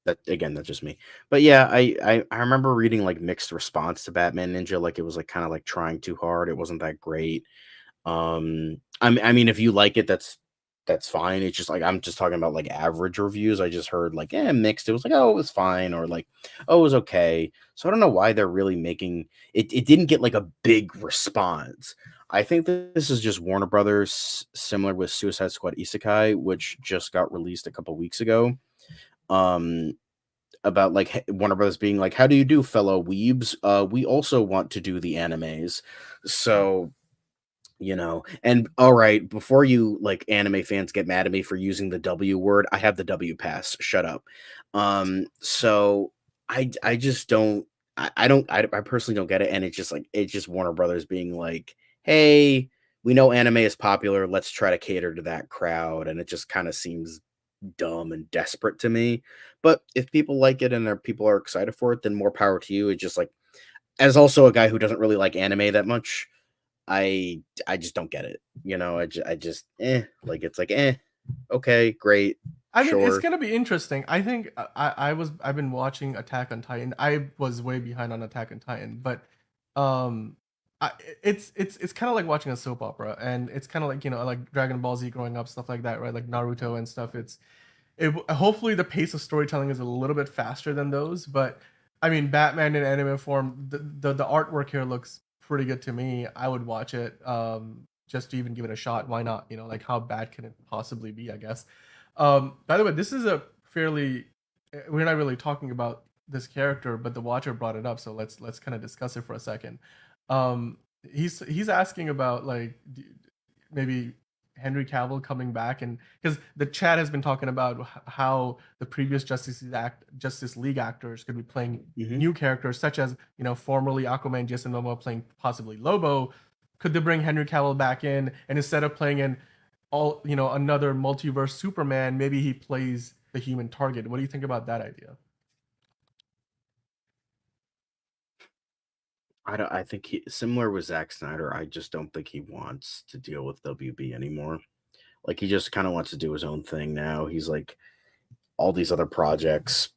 Speaker 4: that again, that's just me. But yeah, I remember reading like mixed response to Batman Ninja. Like it was like kind of like trying too hard. It wasn't that great. I mean, if you like it, that's fine. It's just like I'm just talking about like average reviews. I just heard like mixed. It was like, oh, it was fine, or like, oh, it was okay. So I don't know why they're really making it. It didn't get like a big response. I think that this is just Warner Brothers, similar with Suicide Squad Isekai, which just got released a couple weeks ago. Um, about like Warner Brothers being like, "How do you do, fellow weebs? We also want to do the animes." So and all right, before you like anime fans get mad at me for using the W word, I have the W pass. Shut up. So I just don't I personally don't get it, and it's just Warner Brothers being like, hey, we know anime is popular, let's try to cater to that crowd, and it just kind of seems dumb and desperate to me. But if people like it and people are excited for it, then more power to you. It's just like, as also a guy who doesn't really like anime that much, I just don't get it. I just like it's like okay, great,
Speaker 1: I mean, it's
Speaker 4: sure.
Speaker 1: gonna be interesting. I think I've been watching Attack on Titan. I was way behind on Attack on Titan, but um, it's kind of like watching a soap opera, and it's kind of like like Dragon Ball Z growing up, stuff like that, right? Like Naruto and stuff. Hopefully the pace of storytelling is a little bit faster than those, but I mean, Batman in anime form, the artwork here looks pretty good to me. I would watch it just to even give it a shot. Why not? Like how bad can it possibly be? I guess. By the way, this is a fairly we're not really talking about this character, but the Watcher brought it up, so let's kind of discuss it for a second. Um, he's asking about like maybe Henry Cavill coming back, and because the chat has been talking about how the previous Justice League actors could be playing
Speaker 4: Hmm.
Speaker 1: new characters, such as formerly Aquaman Jason Momoa playing possibly Lobo. Could they bring Henry Cavill back in, and instead of playing in all another multiverse Superman, maybe he plays the Human Target? What do you think about that idea?
Speaker 4: I think similar with Zack Snyder. I just don't think he wants to deal with WB anymore. Like he just kind of wants to do his own thing now. He's like all these other projects.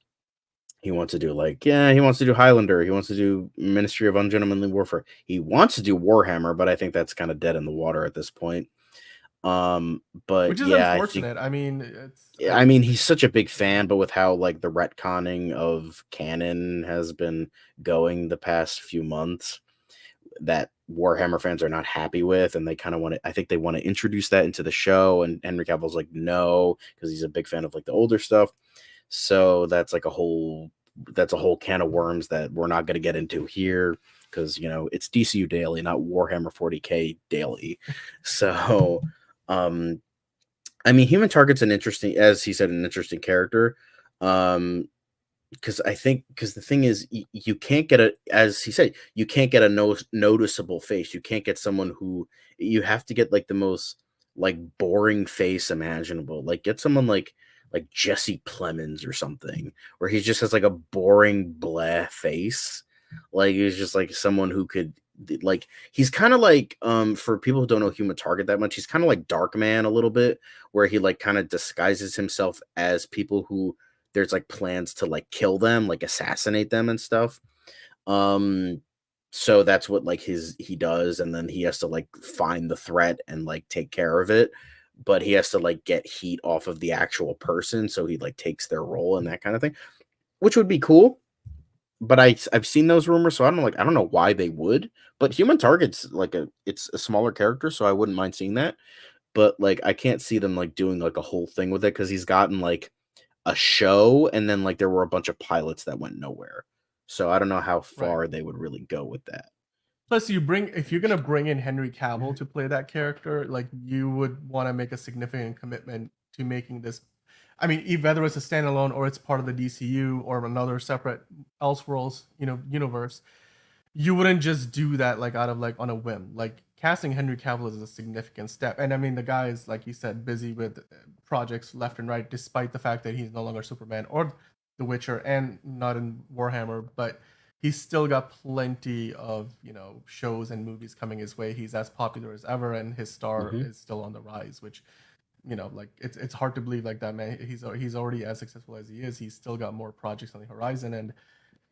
Speaker 4: He wants to do he wants to do Highlander. He wants to do Ministry of Ungentlemanly Warfare. He wants to do Warhammer, but I think that's kind of dead in the water at this point. But
Speaker 1: Which is
Speaker 4: yeah, I think
Speaker 1: unfortunate. I mean, it's
Speaker 4: I mean, he's such a big fan, but with how like the retconning of canon has been going the past few months, that Warhammer fans are not happy with, and they kind of want to. I think they want to introduce that into the show, and Henry Cavill's like, no, because he's a big fan of like the older stuff. So that's a whole can of worms that we're not going to get into here, because it's DCU Daily, not Warhammer 40K Daily. So, um, I mean, Human Target's as he said, an interesting character. Because the thing is, you can't get as he said, you can't get a noticeable face. You can't get someone who, you have to get like the most like boring face imaginable. Like get someone like Jesse Plemons or something, where he just has like a boring blah face. Like he's just like someone who could like he's kind of like for people who don't know Human Target that much, he's kind of like Darkman a little bit, where he like kind of disguises himself as people who there's like plans to like kill them, like assassinate them and stuff. So that's what like he does, and then he has to like find the threat and like take care of it, but he has to like get heat off of the actual person, so he like takes their role and that kind of thing, which would be cool. But I've seen those rumors, so I don't know why they would. But Human Target's like it's a smaller character, so I wouldn't mind seeing that. But like I can't see them like doing like a whole thing with it, because he's gotten like a show, and then like there were a bunch of pilots that went nowhere. So I don't know how far they would really go with that.
Speaker 1: Plus, if you're gonna bring in Henry Cavill to play that character, like you would want to make a significant commitment to making this. I mean, whether it's a standalone or it's part of the DCU or another separate Elseworlds, universe, you wouldn't just do that like out of like on a whim. Like casting Henry Cavill is a significant step, and I mean the guy is, like you said, busy with projects left and right, despite the fact that he's no longer Superman or The Witcher and not in Warhammer, but he's still got plenty of shows and movies coming his way. He's as popular as ever, and his star is still on the rise, which like it's hard to believe like that man. He's already as successful as he is. He's still got more projects on the horizon, and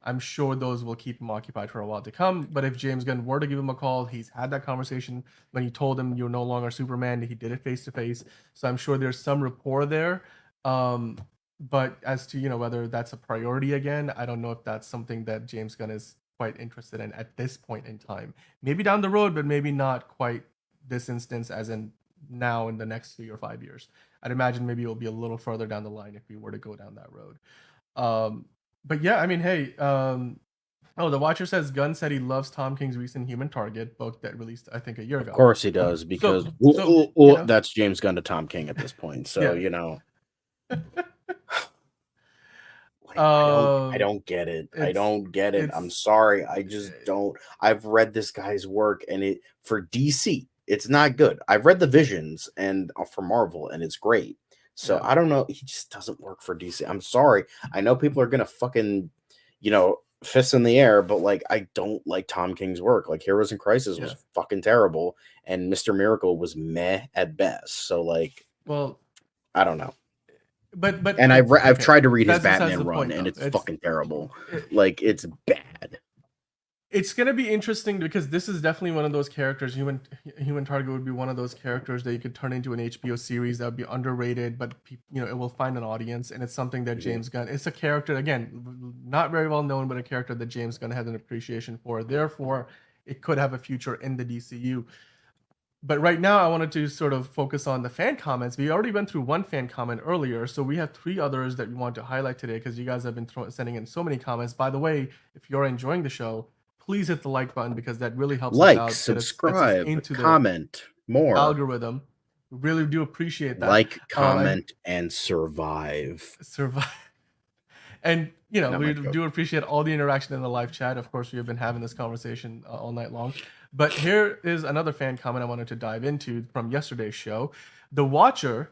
Speaker 1: I'm sure those will keep him occupied for a while to come. But if James Gunn were to give him a call, he's had that conversation when he told him you're no longer Superman. He did it face to face, so I'm sure there's some rapport there. But as to whether that's a priority again, I don't know if that's something that James Gunn is quite interested in at this point in time. Maybe down the road, but maybe not quite this instance, as in now in the next 3 or 5 years. I'd imagine maybe it'll be a little further down the line if we were to go down that road. But yeah, I mean, hey, the Watcher says Gunn said he loves Tom King's recent Human Target book that released, I think, a year ago.
Speaker 4: Of course he does, because that's James Gunn to Tom King at this point. So I don't get it. I don't get it. I'm sorry. I just don't. I've read this guy's work, and for DC, it's not good. I've read the Visions and for Marvel, and it's great. So I don't know. He just doesn't work for DC. I'm sorry. I know people are gonna fucking, fists in the air, but like I don't like Tom King's work. Like Heroes in Crisis was fucking terrible, and Mr. Miracle was meh at best. So like,
Speaker 1: well,
Speaker 4: I don't know.
Speaker 1: But
Speaker 4: and I've tried to read his Batman run, and it's fucking terrible. Like it's bad.
Speaker 1: It's gonna be interesting because this is definitely one of those characters. Human Target would be one of those characters that you could turn into an HBO series that would be underrated, but it will find an audience, and it's something that James Gunn. It's a character, again, not very well known, but a character that James Gunn has an appreciation for. Therefore, it could have a future in the DCU. But right now, I wanted to sort of focus on the fan comments. We already went through one fan comment earlier, so we have 3 others that we want to highlight today because you guys have been sending in so many comments. By the way, if you're enjoying the show, please hit the like button because that really helps us out.
Speaker 4: Subscribe, into comment, more
Speaker 1: algorithm. We really do appreciate that.
Speaker 4: Like, comment, and survive.
Speaker 1: And we do appreciate all the interaction in the live chat. Of course, we have been having this conversation all night long. But here is another fan comment I wanted to dive into from yesterday's show. The Watcher,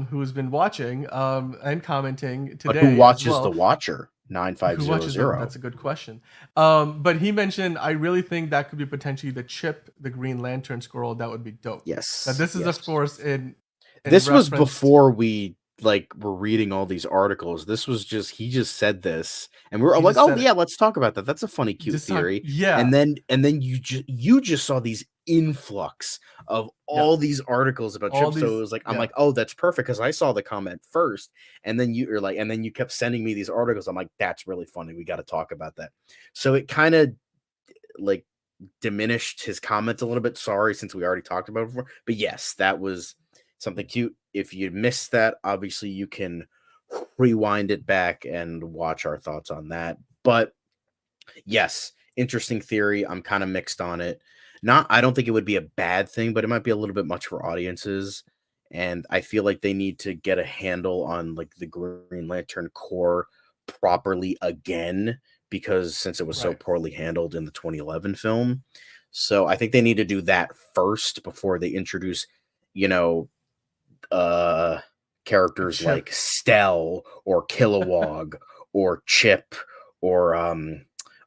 Speaker 1: who's been watching and commenting today.
Speaker 4: But who watches The Watcher? 9500.
Speaker 1: That's a good question. But he mentioned, I really think that could be potentially the Chip, the Green Lantern scroll. That would be dope.
Speaker 4: Yes.
Speaker 1: Now, this is, of course, in
Speaker 4: this was before we were reading all these articles. This was he just said this, and we were like, oh yeah, let's talk about that. That's a funny, cute theory. And then you just saw these influx of all these articles about Chip. So it was like, I'm like, oh, that's perfect, because I saw the comment first, and then you're like, and then you kept sending me these articles. I'm like, that's really funny. We got to talk about that. So it kind of like diminished his comment a little bit. Sorry, since we already talked about it before. But yes, that was something cute. If you missed that, obviously you can rewind it back and watch our thoughts on that. But yes, interesting theory. I'm kind of mixed on it. I don't think it would be a bad thing, but it might be a little bit much for audiences. And I feel like they need to get a handle on like the Green Lantern core properly again, because since it was so poorly handled in the 2011 film. So I think they need to do that first before they introduce, characters
Speaker 1: Chip.
Speaker 4: like Stell or Kilowog or Chip or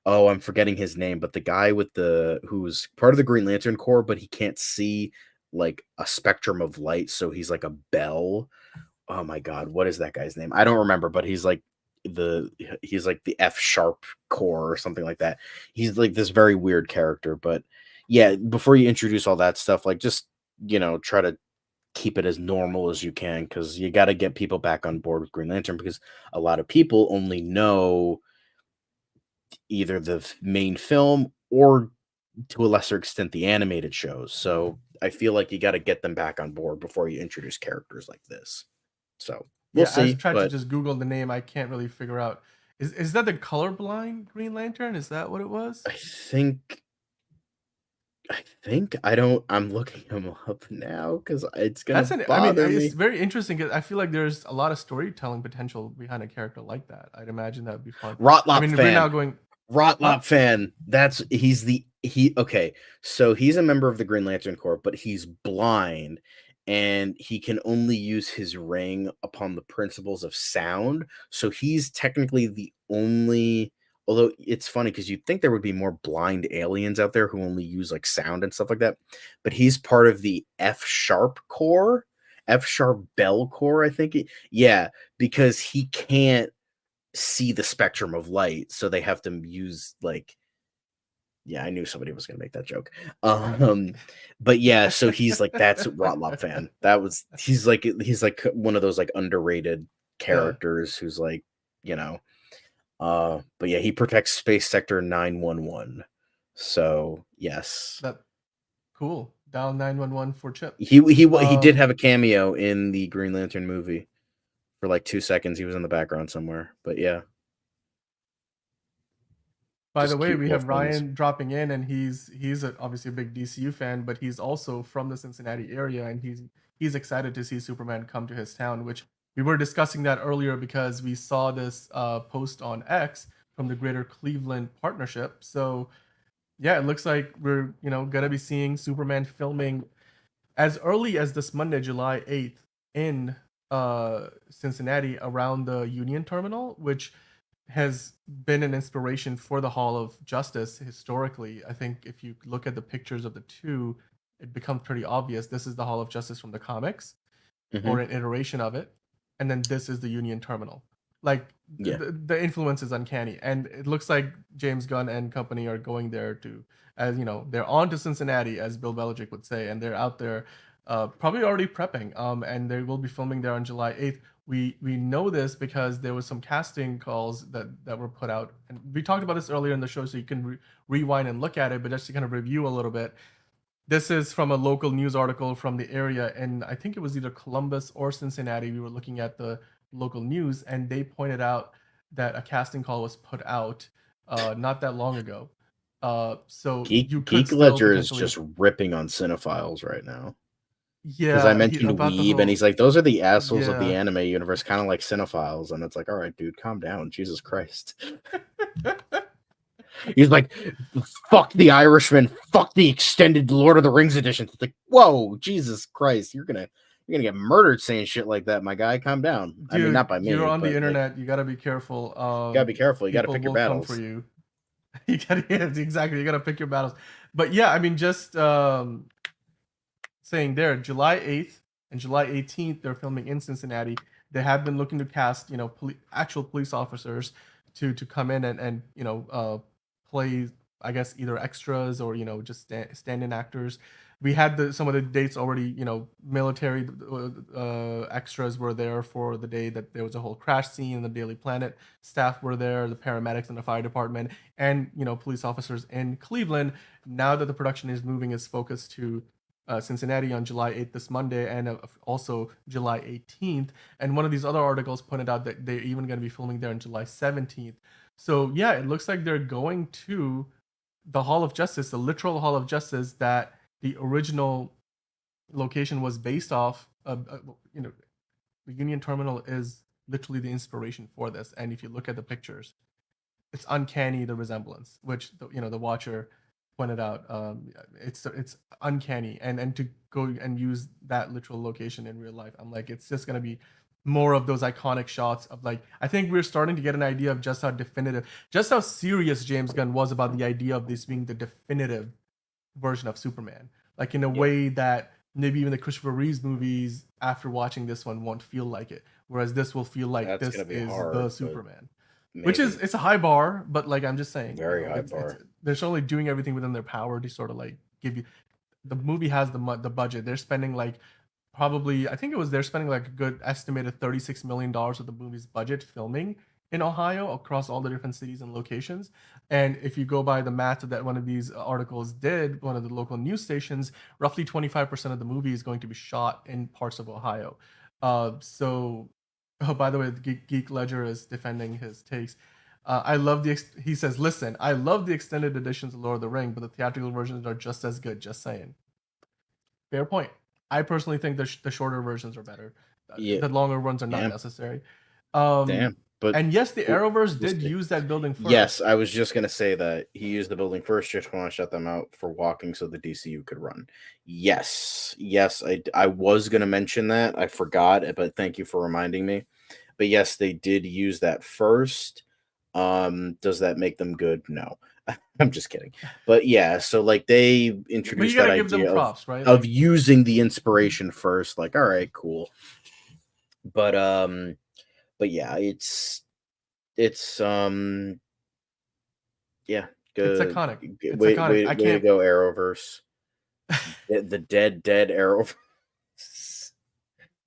Speaker 4: oh, I'm forgetting his name, but the guy who's part of the Green Lantern Corps, but he can't see like a spectrum of light, so he's like a bell. Oh my god, what is that guy's name? I don't remember, but he's like the F sharp core or something like that. He's like this very weird character, but yeah, before you introduce all that stuff, like just try to keep it as normal as you can, because you got to get people back on board with Green Lantern, because a lot of people only know either the main film or to a lesser extent the animated shows. So I feel like you got to get them back on board before you introduce characters like this. So we'll
Speaker 1: I
Speaker 4: see.
Speaker 1: tried to
Speaker 4: But
Speaker 1: just Google the name. I can't really figure out. Is that the colorblind Green Lantern? Is that what it was?
Speaker 4: I'm looking him up now because it's gonna bother me.
Speaker 1: It's very interesting because I feel like there's a lot of storytelling potential behind a character like that. I'd imagine that would be fun.
Speaker 4: Rotlop fan.
Speaker 1: We're now going
Speaker 4: Rotlop fan. Okay. So he's a member of the Green Lantern Corps, but he's blind and he can only use his ring upon the principles of sound. So he's technically the only. Although it's funny because you'd think there would be more blind aliens out there who only use like sound and stuff like that, but he's part of the F sharp core, F sharp bell core, I think. Yeah, because he can't see the spectrum of light, so they have to use like. Yeah, I knew somebody was gonna make that joke. But yeah, so he's like that's Rotlop fan. He's like one of those like underrated characters who's like but yeah, he protects Space Sector 911. So yes,
Speaker 1: cool. Dial 911 for Chip.
Speaker 4: He did have a cameo in the Green Lantern movie for like 2 seconds. He was in the background somewhere, but yeah.
Speaker 1: By the way, we have Ryan dropping in, and he's obviously a big DCU fan, but he's also from the Cincinnati area, and he's excited to see Superman come to his town, which we were discussing that earlier because we saw this post on X from the Greater Cleveland Partnership. So yeah, it looks like we're gonna be seeing Superman filming as early as this Monday, July 8th, in Cincinnati around the Union Terminal, which has been an inspiration for the Hall of Justice historically. I think if you look at the pictures of the two, it becomes pretty obvious. This is the Hall of Justice from the comics, or an iteration of it, and then this is the Union Terminal. Like the influence is uncanny, and it looks like James Gunn and company are going there they're on to Cincinnati, as Bill Belichick would say, and they're out there probably already prepping. And they will be filming there on July 8th. We know this because there was some casting calls that were put out, and we talked about this earlier in the show, so you can rewind and look at it. But just to kind of review a little bit, this is from a local news article from the area, and I think it was either Columbus or Cincinnati. We were looking at the local news, and they pointed out that a casting call was put out not that long ago. So
Speaker 4: Geek Ledger is just ripping on cinephiles right now.
Speaker 1: Yeah,
Speaker 4: because I mentioned Weeb, and he's like, those are the assholes of the anime universe, kind of like cinephiles, and it's like, all right, dude, calm down, Jesus Christ. He's like, fuck the Irishman, fuck the extended Lord of the Rings edition. It's like, whoa, Jesus Christ, you're gonna get murdered saying shit like that, my guy. Calm down. Dude, I mean, not by me.
Speaker 1: You're on the internet. You gotta be careful.
Speaker 4: You gotta be careful. You gotta pick your battles.
Speaker 1: Come for you. You gotta pick your battles. But yeah, I mean, just saying there, July 8th and July 18th, they're filming in Cincinnati. They have been looking to cast, actual police officers to come in and play, I guess, either extras or just stand-in actors. We had some of the dates already. Military extras were there for the day that there was a whole crash scene in the Daily Planet. Staff were there, the paramedics and the fire department, and police officers in Cleveland. Now that the production is moving its focus to Cincinnati on July 8th, this Monday, and also July 18th. And one of these other articles pointed out that they're even going to be filming there on July 17th. So yeah, it looks like they're going to the Hall of Justice, the literal Hall of Justice that the original location was based off. The Union Terminal is literally the inspiration for this. And if you look at the pictures, it's uncanny, the resemblance, which the watcher pointed out, it's uncanny, and to go and use that literal location in real life, I'm like, it's just gonna be more of those iconic shots of like, I think we're starting to get an idea of just how definitive, just how serious James Gunn was about the idea of this being the definitive version of Superman, like in a way that maybe even the Christopher Reeves movies after watching this one won't feel like it, whereas this will feel like
Speaker 4: That's
Speaker 1: this
Speaker 4: gonna be
Speaker 1: is
Speaker 4: hard,
Speaker 1: the
Speaker 4: but
Speaker 1: Superman. Which
Speaker 4: maybe.
Speaker 1: is, it's a high bar, but like I'm just saying,
Speaker 4: Very high bar.
Speaker 1: they're certainly doing everything within their power to sort of like give you. The movie has the budget. They're spending like probably, I think it was, they're spending like a good estimated $36 million of the movie's budget filming in Ohio across all the different cities and locations. And if you go by the math that one of these articles did, one of the local news stations, roughly 25% of the movie is going to be shot in parts of Ohio. So Oh, by the way, the Geek Ledger is defending his takes. I love he says, listen, I love the extended editions of Lord of the Ring, but the theatrical versions are just as good. Just saying. Fair point. I personally think the shorter versions are better. The longer ones are not necessary.
Speaker 4: Damn. But
Speaker 1: and yes, the Arrowverse did use that building first.
Speaker 4: Yes, I was just gonna say that he used the building first, just want to shut them out for walking so the DCU could run. Yes, I was gonna mention that. I forgot, but thank you for reminding me. But yes, they did use that first. Does that make them good? No. I'm just kidding. But yeah, so like they introduced that idea props, right? Of using the inspiration first. Like, all right, cool. But yeah, it's yeah, good.
Speaker 1: It's iconic. It's
Speaker 4: way,
Speaker 1: iconic.
Speaker 4: I can't way to go, Arrowverse. the dead Arrowverse.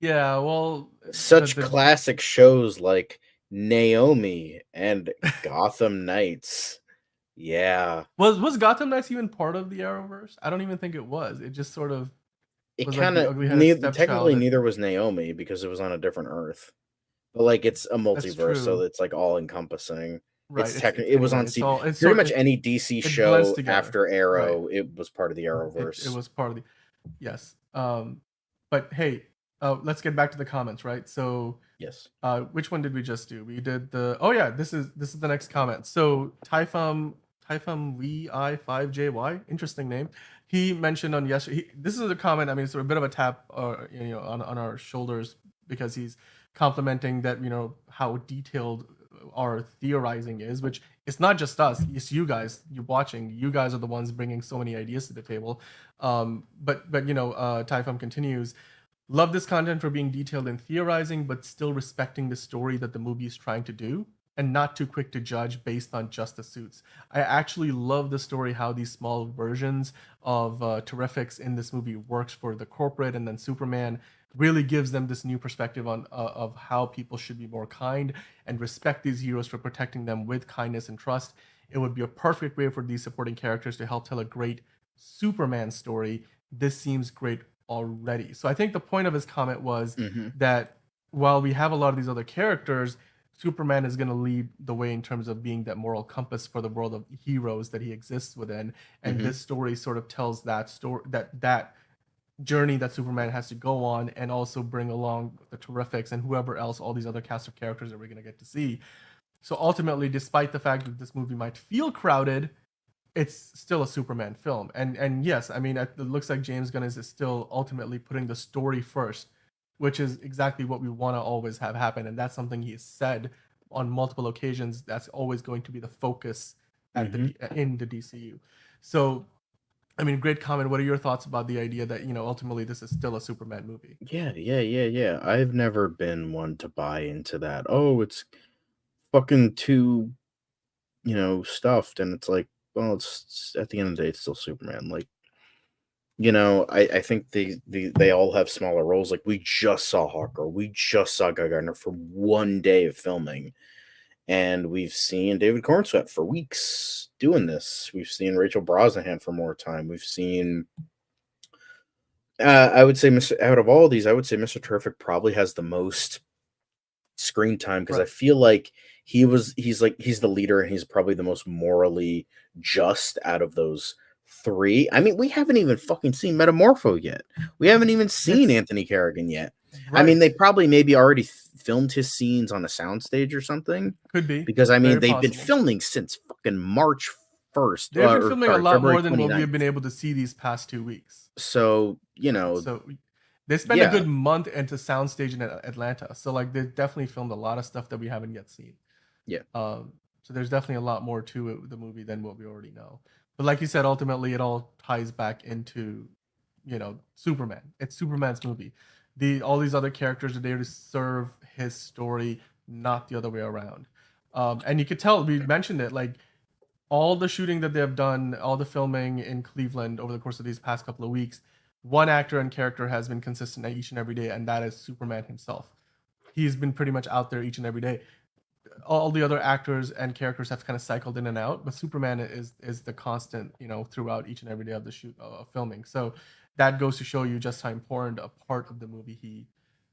Speaker 1: Yeah, well,
Speaker 4: such classic shows like Naomi and Gotham Knights. Yeah.
Speaker 1: Was Gotham Knights even part of the Arrowverse? I don't even think it was. It just sort of.
Speaker 4: It kind of technically neither was Naomi because it was on a different Earth, but like it's a multiverse, so it's like all encompassing. Right. It was on pretty much any DC show after Arrow. Right. It was part of the Arrowverse.
Speaker 1: It was part of the. Yes. But hey, let's get back to the comments, right? So
Speaker 4: yes.
Speaker 1: Which one did we just do? We did the. Oh yeah, this is the next comment. So Typhum VI5JY, interesting name. He mentioned on yesterday. This is a comment. I mean, it's a bit of a tap, on our shoulders because he's complimenting that how detailed our theorizing is, which it's not just us. It's you guys. You're watching. You guys are the ones bringing so many ideas to the table. But Typhum continues. Love this content for being detailed and theorizing, but still respecting the story that the movie is trying to do, and not too quick to judge based on just the suits. I actually love the story, how these small versions of Terrifics in this movie works for the corporate, and then Superman really gives them this new perspective on of how people should be more kind and respect these heroes for protecting them with kindness and trust. It would be a perfect way for these supporting characters to help tell a great Superman story. This seems great already. So I think the point of his comment was that while we have a lot of these other characters, Superman is going to lead the way in terms of being that moral compass for the world of heroes that he exists within. And this story sort of tells that story, that journey that Superman has to go on, and also bring along the Terrifics and whoever else, all these other cast of characters that we're going to get to see. So ultimately, despite the fact that this movie might feel crowded, it's still a Superman film. And yes, I mean, it looks like James Gunn is still ultimately putting the story first, which is exactly what we want to always have happen. And that's something he has said on multiple occasions. That's always going to be the focus at in the DCU. So, I mean, great comment. What are your thoughts about the idea that, ultimately this is still a Superman movie?
Speaker 4: Yeah. I've never been one to buy into that. Oh, it's fucking too, stuffed. And it's like, well, it's at the end of the day, it's still Superman. Like, I think they all have smaller roles. Like we just saw Hawker, we just saw Guy Gardner for one day of filming, and we've seen David Cornsweet for weeks doing this. We've seen Rachel Brosnahan for more time. We've seen, I would say, out of all these, I would say Mr. Terrific probably has the most screen time because I feel like he's the leader and he's probably the most morally just out of those three. I mean, we haven't even fucking seen Metamorpho yet. We haven't even seen Anthony Carrigan yet. Right. I mean, they probably maybe already filmed his scenes on a soundstage or something.
Speaker 1: Could be.
Speaker 4: Because, I mean, they've been filming since fucking March 1st.
Speaker 1: They've been
Speaker 4: Or
Speaker 1: filming a
Speaker 4: sorry,
Speaker 1: lot
Speaker 4: February
Speaker 1: more than what
Speaker 4: 29th.
Speaker 1: we've been able to see these past 2 weeks.
Speaker 4: So, you know,
Speaker 1: So they spent a
Speaker 4: yeah.
Speaker 1: good month into soundstage in Atlanta. So like they definitely filmed a lot of stuff that we haven't yet seen.
Speaker 4: Yeah.
Speaker 1: So there's definitely a lot more to it, the movie than what we already know. But like you said, ultimately it all ties back into, you know, Superman. It's Superman's movie. All these other characters are there to serve his story, not the other way around. And you could tell, we mentioned it, like all the shooting that they have done, all the filming in Cleveland over the course of these past couple of weeks, one actor and character has been consistent each and every day, and that is Superman himself. He's been pretty much out there each and every day. All the other actors and characters have kind of cycled in and out, but Superman is the constant, you know, throughout each and every day of the filming. So that goes to show you just how important a part of the movie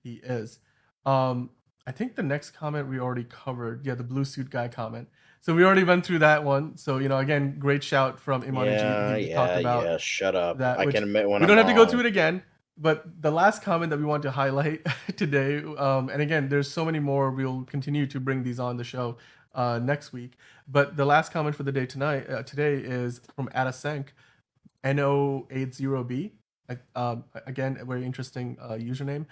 Speaker 1: he is. I think the next comment we already covered. Yeah, the blue suit guy comment. So we already went through that one. So, you know, again, great shout from Imani G. He talked about
Speaker 4: shut up.
Speaker 1: that,
Speaker 4: I
Speaker 1: which
Speaker 4: can admit when
Speaker 1: we
Speaker 4: I'm
Speaker 1: don't have to go
Speaker 4: wrong.
Speaker 1: through it again. But the last comment that we want to highlight today, and again, there's so many more. We'll continue to bring these on the show next week. But the last comment for the day today is from Adasenk, NO80B. Again, a very interesting username.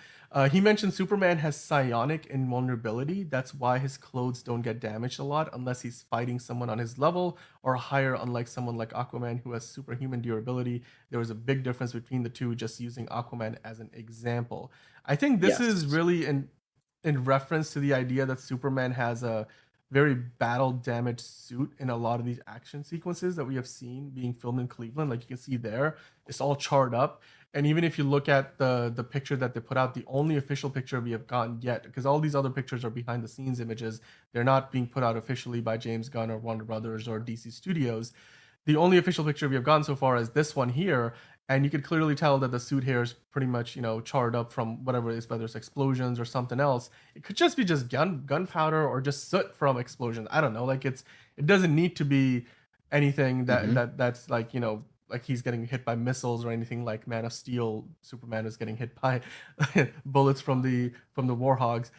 Speaker 1: He mentioned Superman has psionic invulnerability. That's why his clothes don't get damaged a lot unless he's fighting someone on his level or higher, unlike someone like Aquaman who has superhuman durability. There was a big difference between the two, just using Aquaman as an example. I think this is really in reference to the idea that Superman has a very battle damaged suit in a lot of these action sequences that we have seen being filmed in Cleveland. Like you can see there, it's all charred up. And even if you look at the picture that they put out, the only official picture we have gotten yet, because all these other pictures are behind the scenes images, they're not being put out officially by James Gunn or Warner Brothers or DC Studios. The only official picture we have gotten so far is this one here, and you could clearly tell that the suit here is pretty much, you know, charred up from whatever it is, whether it's explosions or something else. It could just be just gunpowder or just soot from explosions. I don't know. Like it doesn't need to be anything that's like, you know, like he's getting hit by missiles or anything like Man of Steel. Superman is getting hit by bullets from the Warhogs.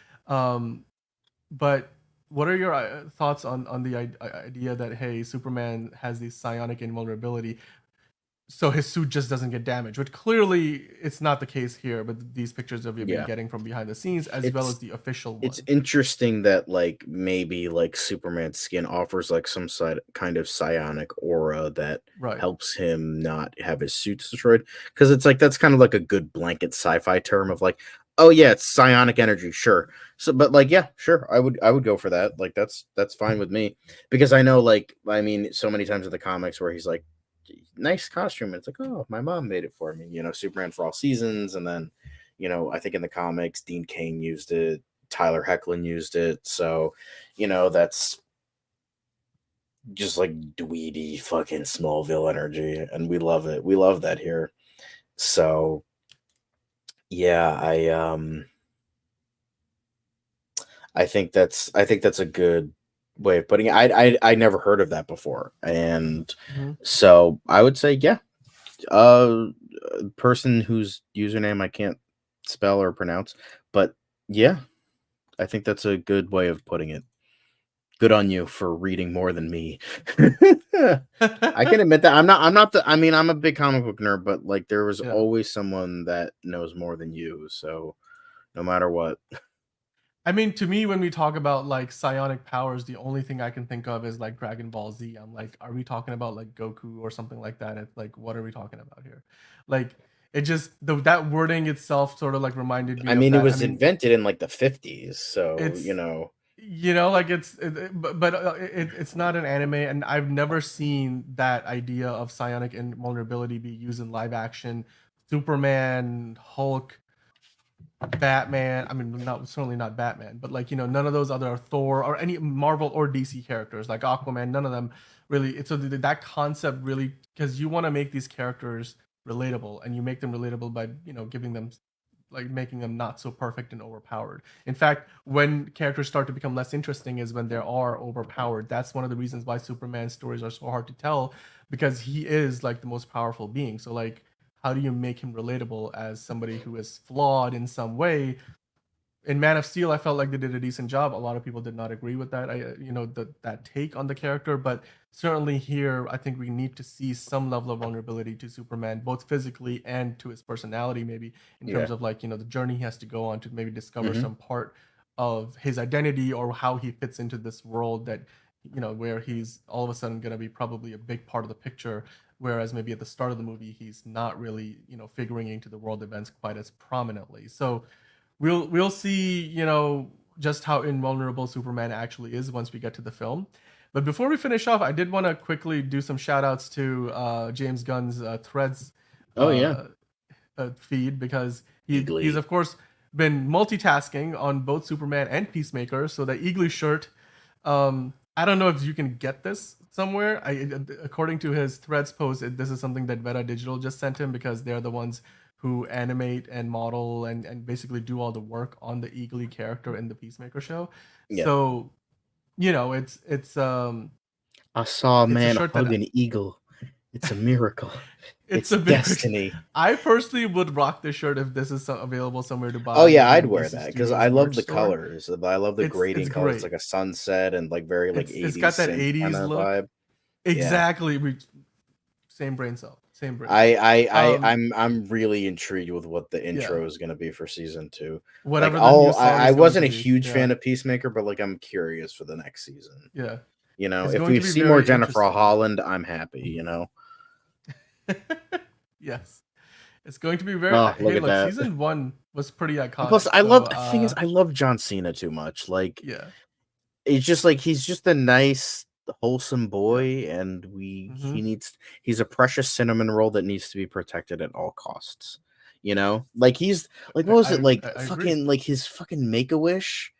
Speaker 1: But what are your thoughts on the idea that, hey, Superman has the psionic invulnerability, so his suit just doesn't get damaged, which clearly it's not the case here, but these pictures that we've been getting from behind the scenes as well as the official one.
Speaker 4: It's interesting that like maybe like Superman's skin offers like some kind of psionic aura that helps him not have his suit destroyed, because it's like that's kind of like a good blanket sci-fi term of like, oh yeah, it's psionic energy, sure. So but like yeah, sure, I would go for that. Like that's fine with me, because I know, like, I mean, so many times in the comics where he's like, nice costume, and it's like, oh, my mom made it for me, you know, Superman for All Seasons. And then, you know, I think in the comics Dean Cain used it, Tyler Hoechlin used it, so, you know, that's just like dweedy fucking Smallville energy, and we love it. We love that here. So yeah, I think that's a good way of putting it. I never heard of that before, and so I would say yeah, person whose username I can't spell or pronounce, but yeah, I think that's a good way of putting it. Good on you for reading more than me. I can admit that I'm not the, I mean, I'm a big comic book nerd, but like there was always someone that knows more than you, so no matter what.
Speaker 1: I mean, to me, when we talk about like psionic powers, the only thing I can think of is like Dragon Ball Z. I'm like, are we talking about like Goku or something like that? It's like, what are we talking about here? Like, it just that wording itself sort of like reminded me.
Speaker 4: I mean, it was invented in like the 50s, so you know,
Speaker 1: like it's not an anime, and I've never seen that idea of psionic invulnerability be used in live action. Superman, Hulk, Batman, I mean, certainly not Batman, but like, you know, none of those other Thor or any Marvel or DC characters like Aquaman, none of them really. It's so that concept really, because you want to make these characters relatable, and you make them relatable by, you know, giving them, like, making them not so perfect and overpowered. In fact, when characters start to become less interesting is when they are overpowered. That's one of the reasons why Superman's stories are so hard to tell, because he is like the most powerful being. So like, how do you make him relatable as somebody who is flawed in some way, in Man of Steel, I felt like they did a decent job. A lot of people did not agree with that. That take on the character, but certainly here, I think we need to see some level of vulnerability to Superman, both physically and to his personality, maybe in terms of like the journey he has to go on to maybe discover some part of his identity or how he fits into this world that where he's all of a sudden going to be probably a big part of the picture, whereas maybe at the start of the movie he's not really figuring into the world events quite as prominently. So we'll see just how invulnerable Superman actually is once we get to the film. But before we finish off, I did want to quickly do some shout outs to James Gunn's Threads feed, because he's of course been multitasking on both Superman and Peacemaker. So the Eagly shirt, I don't know if you can get this somewhere. According to his Threads post, this is something that Veta Digital just sent him, because they're the ones who animate and model and basically do all the work on the Eagly character in the Peacemaker show. Yeah. So, it's
Speaker 4: I saw a man hug an eagle. It's a miracle. It's a destiny.
Speaker 1: I personally would rock this shirt if this is available somewhere to buy.
Speaker 4: Oh yeah, I'd wear that because I love the colors. I love the grading colors. It's like a sunset and like very like 80s.
Speaker 1: It's got that 80s look. Vibe. Exactly. Yeah. Same brain cell. Same brain.
Speaker 4: I'm really intrigued with what the intro is going to be for season 2.
Speaker 1: Whatever.
Speaker 4: Like, I wasn't a huge fan of Peacemaker, but like I'm curious for the next season.
Speaker 1: Yeah.
Speaker 4: If we see more Jennifer Holland, I'm happy.
Speaker 1: Yes, it's going to be very. Look, season 1 was pretty iconic.
Speaker 4: Plus, the thing is, I love John Cena too much. Like, it's just like he's just a nice, wholesome boy, and he's a precious cinnamon roll that needs to be protected at all costs. Like he's like, what was it like? Fucking like his fucking Make-A-Wish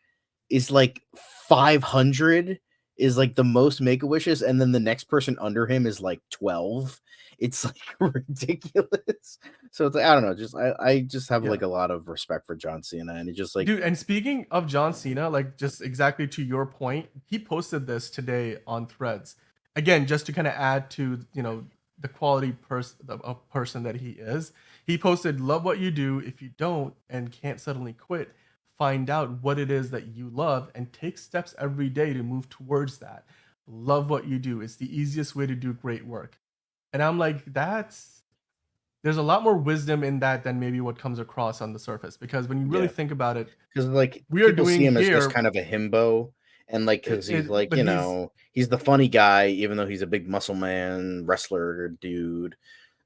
Speaker 4: is like 500. Is like the most Make-A-Wishes, and then the next person under him is like 12. It's like ridiculous. So it's like, I don't know, I just have like a lot of respect for John Cena, and it just like,
Speaker 1: dude. And speaking of John Cena, like just exactly to your point, he posted this today on Threads again, just to kind of add to the quality person that he is. He posted, "Love what you do. If you don't and can't suddenly quit, find out what it is that you love and take steps every day to move towards that. Love what you do. It's the easiest way to do great work." And I'm like, there's a lot more wisdom in that than maybe what comes across on the surface, because when you really think about it,
Speaker 4: because like we are doing see him here, as just kind of a himbo, and like because he's like he's the funny guy, even though he's a big muscle man wrestler dude.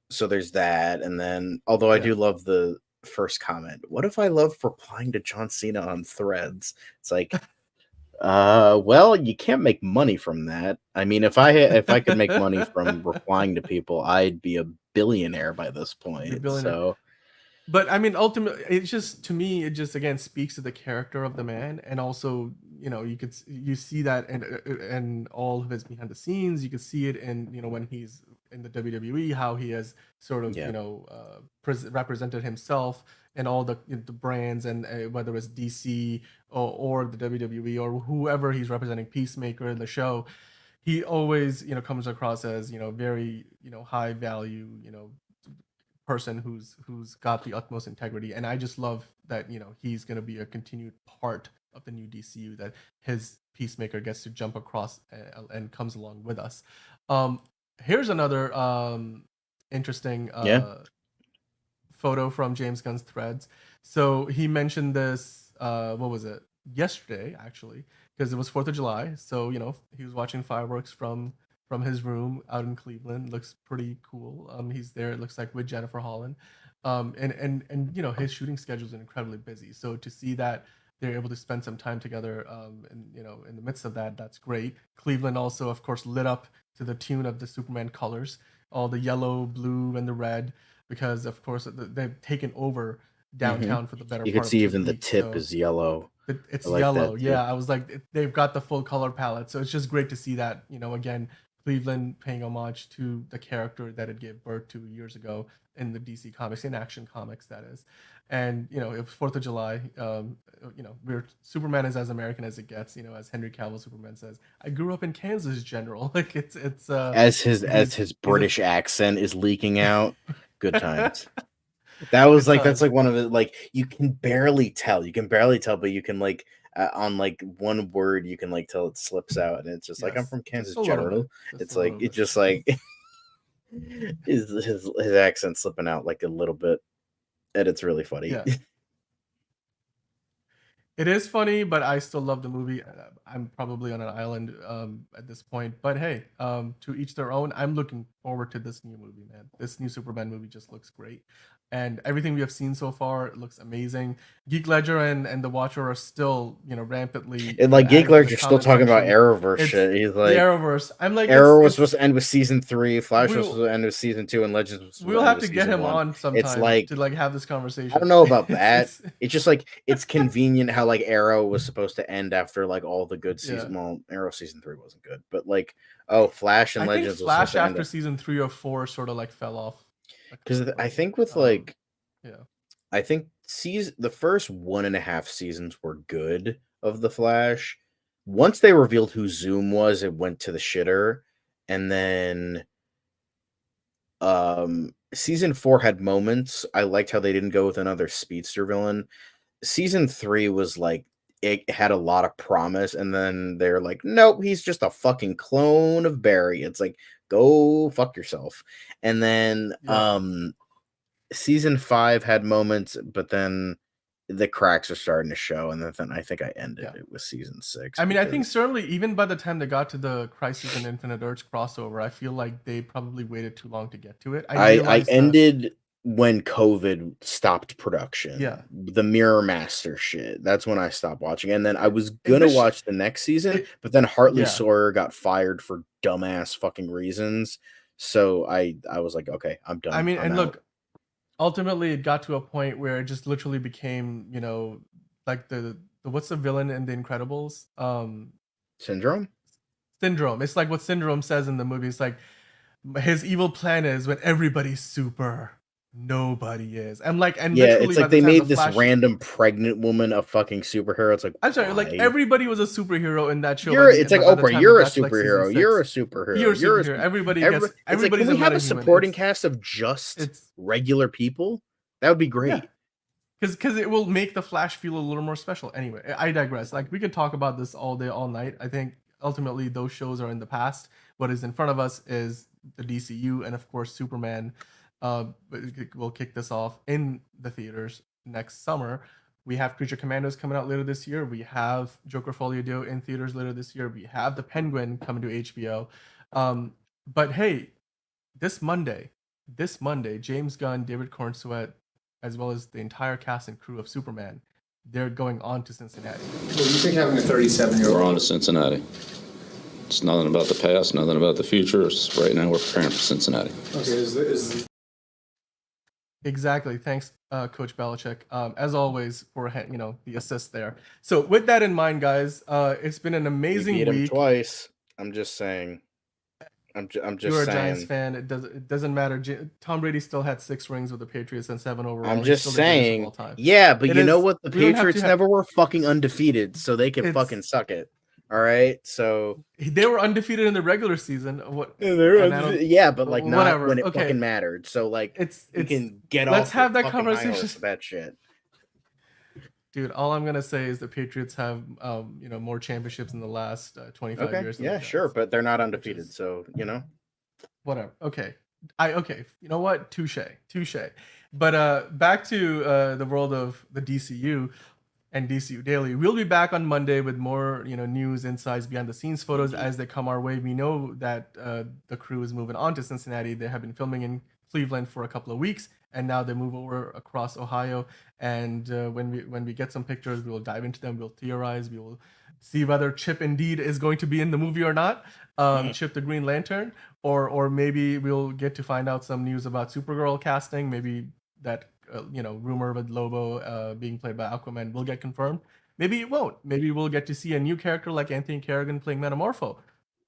Speaker 4: So there's that, and then although I do love the first comment, what if I love replying to John Cena on Threads? It's like, well, you can't make money from that. I mean, if I could make money from replying to people, I'd be a billionaire by this point. So,
Speaker 1: but I mean, ultimately, it's just, to me, it just again speaks to the character of the man, and also you see that and all of his behind the scenes. You could see it in when he's in the WWE, how he has sort of represented himself and all the brands, and whether it's DC or the WWE or whoever he's representing, Peacemaker in the show, he always comes across as very high value person who's got the utmost integrity. And I just love that he's going to be a continued part of the new DCU, that his Peacemaker gets to jump across and comes along with us. Here's another interesting photo from James Gunn's Threads. So he mentioned this, what was it? Yesterday, actually, because it was 4th of July. So, he was watching fireworks from his room out in Cleveland. Looks pretty cool. He's there, it looks like, with Jennifer Holland. And his shooting schedule is incredibly busy. So to see that they're able to spend some time together, in the midst of that, that's great. Cleveland also, of course, lit up to the tune of the Superman colors, all the yellow, blue, and the red, because of course they've taken over downtown for the better part.
Speaker 4: You can see even the tip is yellow.
Speaker 1: It's yellow. Yeah, I was like, they've got the full color palette. So it's just great to see that, again, Cleveland paying homage to the character that it gave birth to years ago in the DC Comics, in Action Comics, that is. And, it was 4th of July. Superman is as American as it gets, as Henry Cavill Superman says. I grew up in Kansas, General. Like it's
Speaker 4: as his British accent is leaking out. Good times. That was
Speaker 1: It's
Speaker 4: that's like one of the you can barely tell. You can barely tell, but you can on one word you can tell it slips out, and it's just I'm
Speaker 1: yes,
Speaker 4: from Kansas
Speaker 1: just a little
Speaker 4: General.
Speaker 1: bit. Just
Speaker 4: It's
Speaker 1: a little
Speaker 4: it's
Speaker 1: bit.
Speaker 4: just his accent slipping out a little bit, and it's really funny.
Speaker 1: Yeah. It is funny, but I still love the movie. I'm probably on an island at this point, but hey, to each their own. I'm looking forward to this new movie, man. This new Superman movie just looks great, and everything we have seen so far looks amazing. Geek Ledger and The Watcher are still, rampantly,
Speaker 4: And Geek
Speaker 1: adding to the
Speaker 4: Ledger's still
Speaker 1: comment
Speaker 4: talking about
Speaker 1: section.
Speaker 4: Arrowverse
Speaker 1: It's
Speaker 4: shit. He's
Speaker 1: the Arrowverse. I'm like,
Speaker 4: Arrow was supposed to end with season 3, Flash was
Speaker 1: we'll
Speaker 4: supposed to end with season 2, and Legends was supposed
Speaker 1: we'll
Speaker 4: to end
Speaker 1: have
Speaker 4: with
Speaker 1: to get
Speaker 4: season
Speaker 1: him
Speaker 4: 1.
Speaker 1: on
Speaker 4: It's
Speaker 1: sometime to have this conversation.
Speaker 4: I don't know about that. It's just it's convenient how Arrow was supposed to end after all the good season.
Speaker 1: Yeah.
Speaker 4: Well, Arrow season 3 wasn't good, but Flash and Legends
Speaker 1: think Flash
Speaker 4: was supposed to
Speaker 1: after
Speaker 4: end
Speaker 1: season 3 or 4 sort of fell off.
Speaker 4: Because I think with
Speaker 1: yeah.
Speaker 4: I think the first 1.5 seasons were good of the Flash. Once they revealed who Zoom was, it went to the shitter, and then season 4 had moments. I liked how they didn't go with another speedster villain. Season 3 was it had a lot of promise, and then they're nope, he's just a fucking clone of Barry. It's go fuck yourself. And then season 5 had moments, but then the cracks are starting to show, and then I think I ended it with season 6.
Speaker 1: I mean, I think certainly even by the time they got to the Crisis on Infinite Earths crossover, I feel like they probably waited too long to get to it.
Speaker 4: I ended when COVID stopped production.
Speaker 1: Yeah.
Speaker 4: The Mirror Master shit. That's when I stopped watching. And then I was gonna watch the next season, but then Hartley Sawyer got fired for dumbass fucking reasons. So I was like, okay, I'm done.
Speaker 1: I mean,
Speaker 4: I'm
Speaker 1: and
Speaker 4: out.
Speaker 1: look, ultimately it got to a point where it just literally became, the what's the villain in The Incredibles?
Speaker 4: Syndrome?
Speaker 1: Syndrome. It's like what Syndrome says in the movie. It's like his evil plan is when everybody's super, nobody is. And
Speaker 4: it's they made this random pregnant woman a fucking superhero. It's
Speaker 1: I'm sorry, everybody was a superhero in that show.
Speaker 4: It's Oprah, you're a superhero. You're a superhero.
Speaker 1: You're a superhero. Everybody's
Speaker 4: can we have a supporting cast of just regular people? That would be great. Yeah.
Speaker 1: Because it will make the Flash feel a little more special. Anyway, I digress. We could talk about this all day, all night. I think ultimately those shows are in the past. What is in front of us is the DCU, and of course Superman. We'll kick this off in the theaters next summer. We have Creature Commandos coming out later this year. We have Joker Folie à Deux in theaters later this year. We have The Penguin coming to HBO. But hey, this Monday, James Gunn, David Cornsweet, as well as the entire cast and crew of Superman, they're going on to Cincinnati.
Speaker 2: Well, you think having a 37-year-old...
Speaker 3: We're on to Cincinnati. It's nothing about the past, nothing about the future. It's right now we're preparing for Cincinnati.
Speaker 2: Okay,
Speaker 1: Exactly. Thanks, Coach Belichick, as always, for the assist there. So with that in mind, guys, it's been an amazing
Speaker 4: week.
Speaker 1: Him
Speaker 4: twice. I'm just saying. I'm just
Speaker 1: You're
Speaker 4: saying.
Speaker 1: a Giants fan. It doesn't matter. Tom Brady still had 6 rings with the Patriots and 7 overall.
Speaker 4: I'm just saying. Yeah, but you know what? The Patriots never were fucking undefeated, so they can fucking suck it. All right, so
Speaker 1: they were undefeated in the regular season.
Speaker 4: Yeah, but not when it fucking mattered. So you can get
Speaker 1: let's
Speaker 4: off.
Speaker 1: Have that conversation.
Speaker 4: That shit.
Speaker 1: Dude, all I'm gonna say is the Patriots have more championships in the last 25 years.
Speaker 4: Yeah, sure, but they're not undefeated, so
Speaker 1: whatever. Okay, you know what? Touche. But back to the world of the DCU and DCU Daily. We'll be back on Monday with more news, insights, behind the scenes photos as they come our way. We know that the crew is moving on to Cincinnati. They have been filming in Cleveland for a couple of weeks, and now they move over across Ohio. And when we get some pictures, we will dive into them. We'll theorize. We will see whether Chip indeed is going to be in the movie or not. Chip the Green Lantern, or maybe we'll get to find out some news about Supergirl casting. Maybe that rumor with Lobo being played by Aquaman will get confirmed. Maybe it won't. Maybe we'll get to see a new character like Anthony Carrigan playing Metamorpho.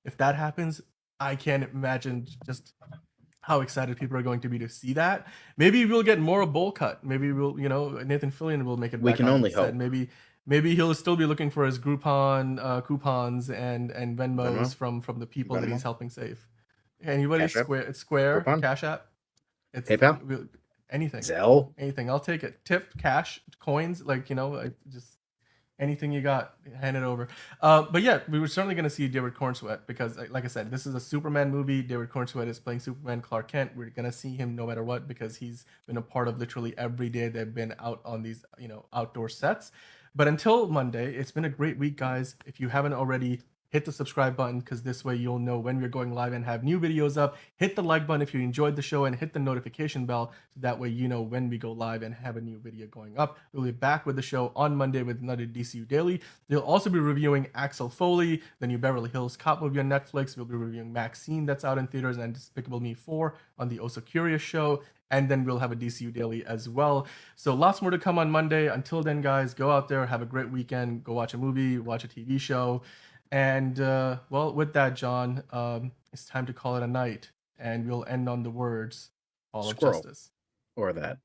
Speaker 1: If that happens, I can't imagine just how excited people are going to be to see that. Maybe we'll get more of Bowl Cut. Maybe we'll, Nathan Fillion will make it.
Speaker 4: We can only hope.
Speaker 1: Maybe he'll still be looking for his Groupon coupons and Venmos from the people that he's helping save. Anybody? Square, Cash App. It's
Speaker 4: PayPal.
Speaker 1: anything,
Speaker 4: Zell.
Speaker 1: anything. I'll take it. Tip, cash, coins, like, like just anything you got, hand it over. But yeah, we were certainly going to see David Cornsweet because, like I said, this is a Superman movie. David Cornsweet is playing Superman Clark Kent. We're going to see him no matter what because he's been a part of literally every day they've been out on these, outdoor sets. But until Monday, it's been a great week, guys. If you haven't already, hit the subscribe button because this way you'll know when we're going live and have new videos up. Hit the like button if you enjoyed the show and hit the notification bell so that way you know when we go live and have a new video going up. We'll be back with the show on Monday with another DCU Daily. We'll also be reviewing Axel Foley, the new Beverly Hills Cop movie on Netflix. We'll be reviewing Maxine that's out in theaters and Despicable Me 4 on the Also Curious show. And then we'll have a DCU Daily as well. So lots more to come on Monday. Until then, guys, go out there, have a great weekend, go watch a movie, watch a TV show. And well, with that, John, it's time to call it a night, and we'll end on the words "All of
Speaker 4: Squirrel.
Speaker 1: Justice."
Speaker 4: Or that.